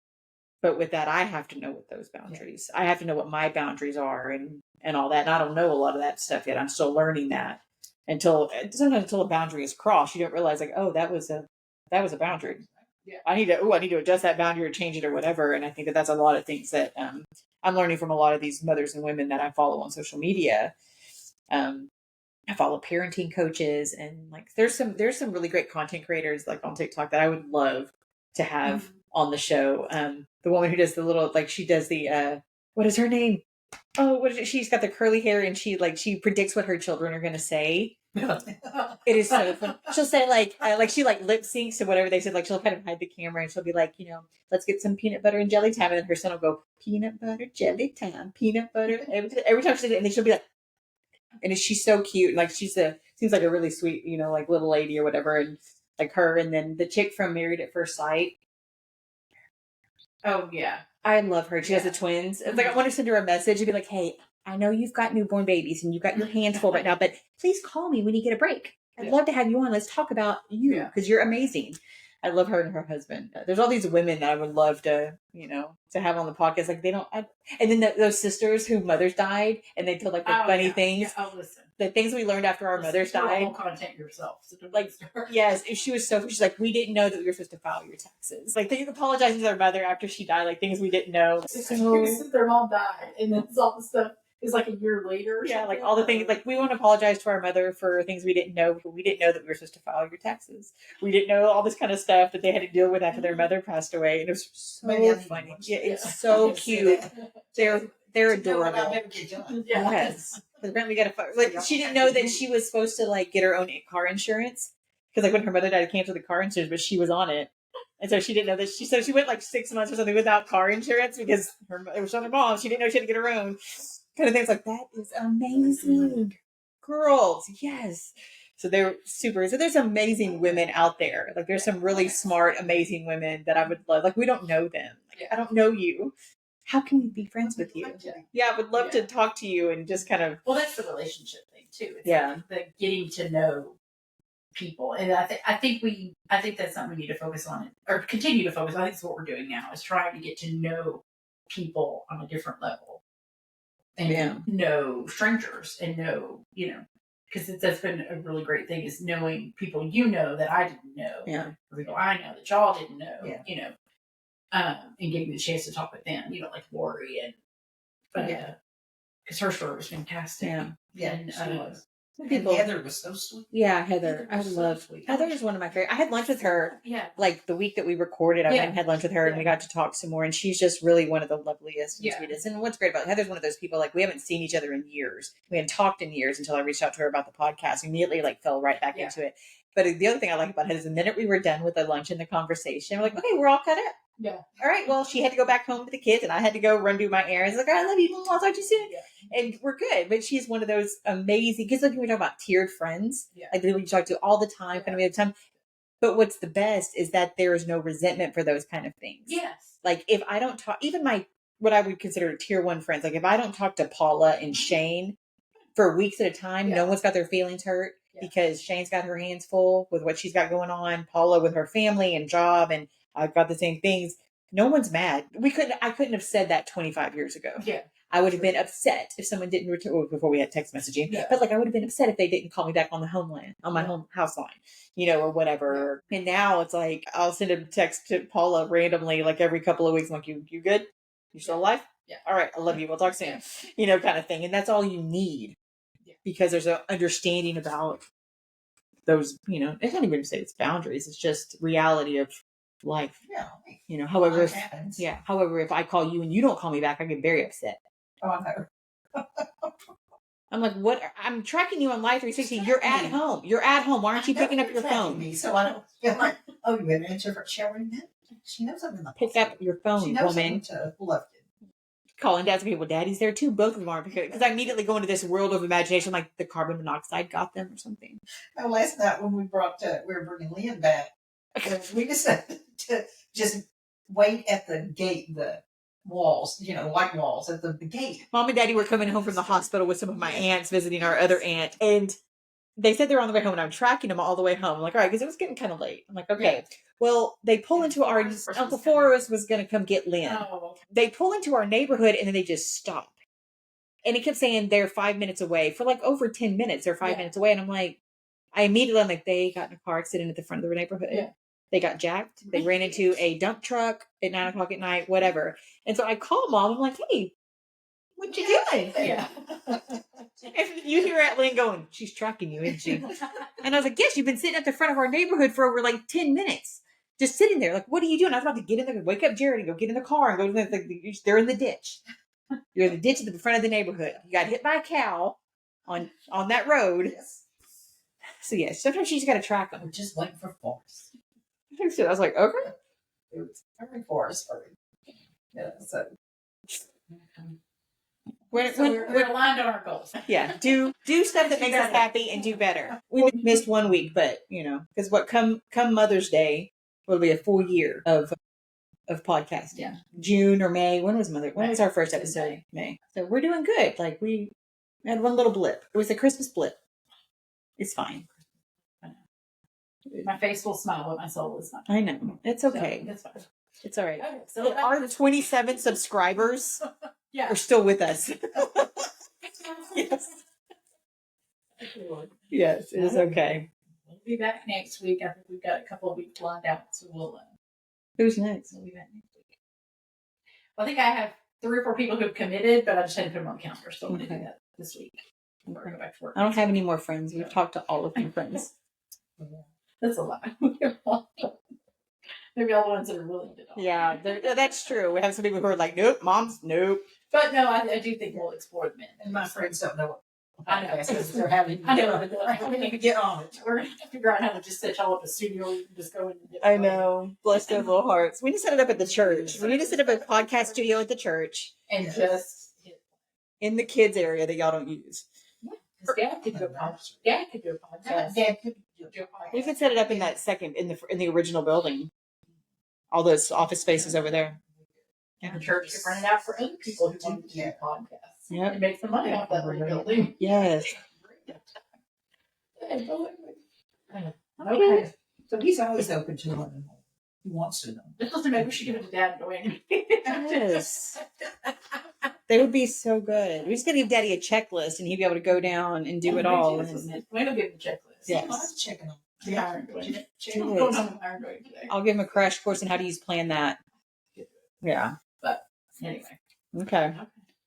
But with that, I have to know what those boundaries. I have to know what my boundaries are and all that. And I don't know a lot of that stuff yet. I'm still learning that until a boundary is crossed. You don't realize that was a boundary. Yeah. I need to adjust that boundary or change it or whatever. And I think that's a lot of things that I'm learning from a lot of these mothers and women that I follow on social media. I follow parenting coaches, and there's some really great content creators on TikTok that I would love to have on the show. The woman who does the little, like, she does the, what is her name? Oh, what is it? She's got the curly hair and she predicts what her children are going to say. It is so fun. She'll say she lip syncs to whatever they said. Like she'll kind of hide the camera and she'll be like, let's get some peanut butter and jelly time. And then her son will go, peanut butter, jelly time, peanut butter. Every time she does it, and then she'll be like, and she's so cute. Like seems like a really sweet, like little lady or whatever. And like her, and then the chick from Married at First Sight. Oh yeah. I love her. She has the twins. It's like I want to send her a message and be like, hey, I know you've got newborn babies and you've got your hands full right now, but please call me when you get a break. I'd love to have you on. Let's talk about you because you're amazing. I love her and her husband. There's all these women that I would love to, to have on the podcast. Like they don't, and then those sisters whose mothers died and they told like the funny things. Yeah. Oh, listen. The things we learned after our mothers died. Whole content yourself. So like, yes, she was so. She's like, we didn't know that we were supposed to file your taxes. Like they apologizing to their mother after she died. Like things we didn't know. So their mom died, and then all the stuff is like a year later. Yeah, like all the things. Like we want to apologize to our mother for things we didn't know. But we didn't know that we were supposed to file your taxes. We didn't know all this kind of stuff that they had to deal with after their mother passed away, and it was so funny. Yeah, it's so cute. They're adorable. I'll never get done. Yes. Apparently, we got to she didn't know that she was supposed to like get her own car insurance because like when her mother died, it canceled the car insurance, but she was on it, and so she didn't know that. She went like 6 months or something without car insurance because it was on her mom. She didn't know she had to get her own kind of things. Like that is amazing, girls. Yes. So they're super. So there's amazing women out there. Like there's some really smart, amazing women that I would love. Like we don't know them. Like, I don't know you. How can we be friends with you? Yeah, I would love to talk to you and just kind of. Well, that's the relationship thing too. It's like the getting to know people, and I think that's something we need to focus on or continue to focus on. I think that's what we're doing now is trying to get to know people on a different level, and know strangers, and know because that's been a really great thing is knowing people that I didn't know, or people I know that y'all didn't know, and getting the chance to talk with them, like Lori because her story was fantastic. Yeah, and she was. People, Heather was so sweet. Yeah, Heather. I love Heather is one of my favorite. I had lunch with her. Like the week that we recorded, I went and had lunch with her, and we got to talk some more. And she's just really one of the loveliest and sweetest. And what's great about Heather's one of those people like we haven't seen each other in years. We hadn't talked in years until I reached out to her about the podcast. Immediately, like fell right back into it. But the other thing I like about Heather is the minute we were done with the lunch and the conversation, we're like, okay, we're all cut up. Yeah. All right. Well, she had to go back home with the kids, and I had to go do my errands. Like, I love you. I'll talk to you soon. Yeah. And we're good. But she's one of those amazing. Because like we talk about tiered friends, like the people you talk to all the time, kind of all the time. But what's the best is that there is no resentment for those kind of things. Yes. Like if I don't talk, even what I would consider tier one friends. Like if I don't talk to Paula and Shane for weeks at a time, no one's got their feelings hurt. Because Shane's got her hands full with what she's got going on. Paula with her family and job, and I've got the same things. No one's mad. I couldn't have said that 25 years ago. Yeah. I would have been upset if someone didn't return before we had text messaging. Yeah. But like I would have been upset if they didn't call me back on my home house line, or whatever. Yeah. And now it's like I'll send a text to Paula randomly, like every couple of weeks. I'm like, you good? You still alive? Yeah. All right. I love you. We'll talk soon. Kind of thing. And that's all you need. Because there's an understanding about those, I can't even say it's boundaries. It's just reality of life. Yeah. However, if I call you and you don't call me back, I get very upset. Oh, I know. I'm like, what? I'm tracking you on Life 360. You're at home. You're at home. Why aren't you picking up your phone? Me, so I don't feel like, oh, you better answer for Shelly. She knows I'm in the Pick up your phone, woman. Calling dad's people, daddy's there too. Both of them are because I immediately go into this world of imagination, like the carbon monoxide got them or something. Now, last night when we were bringing Lynn back, we decided to just wait at the gate, the walls, white walls at the gate. Mom and Daddy were coming home from the hospital with some of my aunts visiting our other aunt, and they said they're on the way home, and I'm tracking them all the way home. I'm like, all right, because it was getting kind of late. I'm like, okay. Yeah. Well, they pull into our Uncle Forrest was going to come get Lynn. Oh. They pull into our neighborhood and then they just stop. And he kept saying they're 5 minutes away for like over 10 minutes. They're 5 minutes away. And I'm like, I'm like, they got in a car accident at the front of their neighborhood. Yeah. They got jacked. They ran into a dump truck at 9 o'clock at night, whatever. And so I called Mom. I'm like, hey, what you doing? Yeah. If you hear Lynn going, she's tracking you, isn't she? And I was like, yes, you've been sitting at the front of our neighborhood for over like 10 minutes. just sitting there. Like, what are you doing? I was about to get in there, wake up Jared and go get in the car and go to they're in the ditch. You're in the ditch at the front of the neighborhood. You got hit by a cow on that road. Yes. So yeah, sometimes you just got to track them. I'm just waiting for Forrest. So I was like, okay. It was very Forrest for me. Yeah, so. We're aligned on our goals. Yeah, do stuff that makes us happy and do better. We missed 1 week, but because come Mother's Day will be a full year of podcasting. Yeah. June or May. When was our first May. episode? May. So we're doing good. Like we had one little blip. It was a Christmas blip. It's fine. My face will smile, but my soul is not. I know. It's okay. So, it's fine. It's all right. Okay, so Our 27 subscribers yeah. are still with us. Yes. Yes, it is okay. We'll be back next week. I think we've got a couple of weeks lined out, so we'll. Who's next? We'll be back next week. Well, I think I have 3 or 4 people who've committed, but I just had to put them on the calendar, so I'm going to do that this week. Before I go back to work. I don't have any more friends. We've talked to all of my friends. That's a lot. Maybe all the ones that are willing to talk. Yeah, that's true. We have some people who are like, nope, mom's, nope. But no, I do think we'll explore the men. And my friends don't know what I know. they're having. I know. I need to get on it. We're going to figure out how to just set y'all up a studio. You can just go in and get I know. Bless their little hearts. We need to set it up at the church. We need to set up a podcast studio at the church and just in the kids area that y'all don't use. because Dad could do a podcast. Dad could do a podcast. Dad could do a podcast. We could set it up in that second in the original building. All those office spaces over there. And the church could rent it out for other people who want to do podcasts. Yep. And make some money off that little building. Yes. Okay. So he's always open to learning more. He wants to know. This doesn't make we should give it to Dad and go in. Yes. They would be so good. We just gotta give Daddy a checklist and he'd be able to go down and do it all. We're going to give him a checklist. Yes. I was checking on The iron doing it. Do Going it. on the iron doing today. I'll give him a crash course on how to use Plan That. Yeah. Anyway. Okay.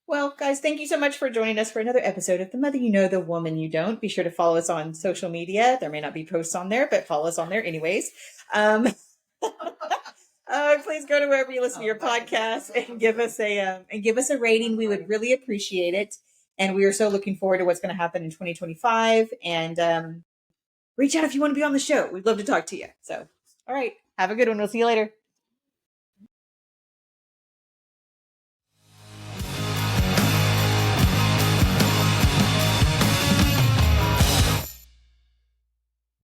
Well, guys, thank you so much for joining us for another episode of The Mother You Know, The Woman You Don't. Be sure to follow us on social media. There may not be posts on there, but follow us on there anyways. Please go to wherever you listen to your podcast and give us a rating. We would really appreciate it. And we are so looking forward to what's going to happen in 2025. And reach out if you want to be on the show. We'd love to talk to you. So, all right. Have a good one. We'll see you later.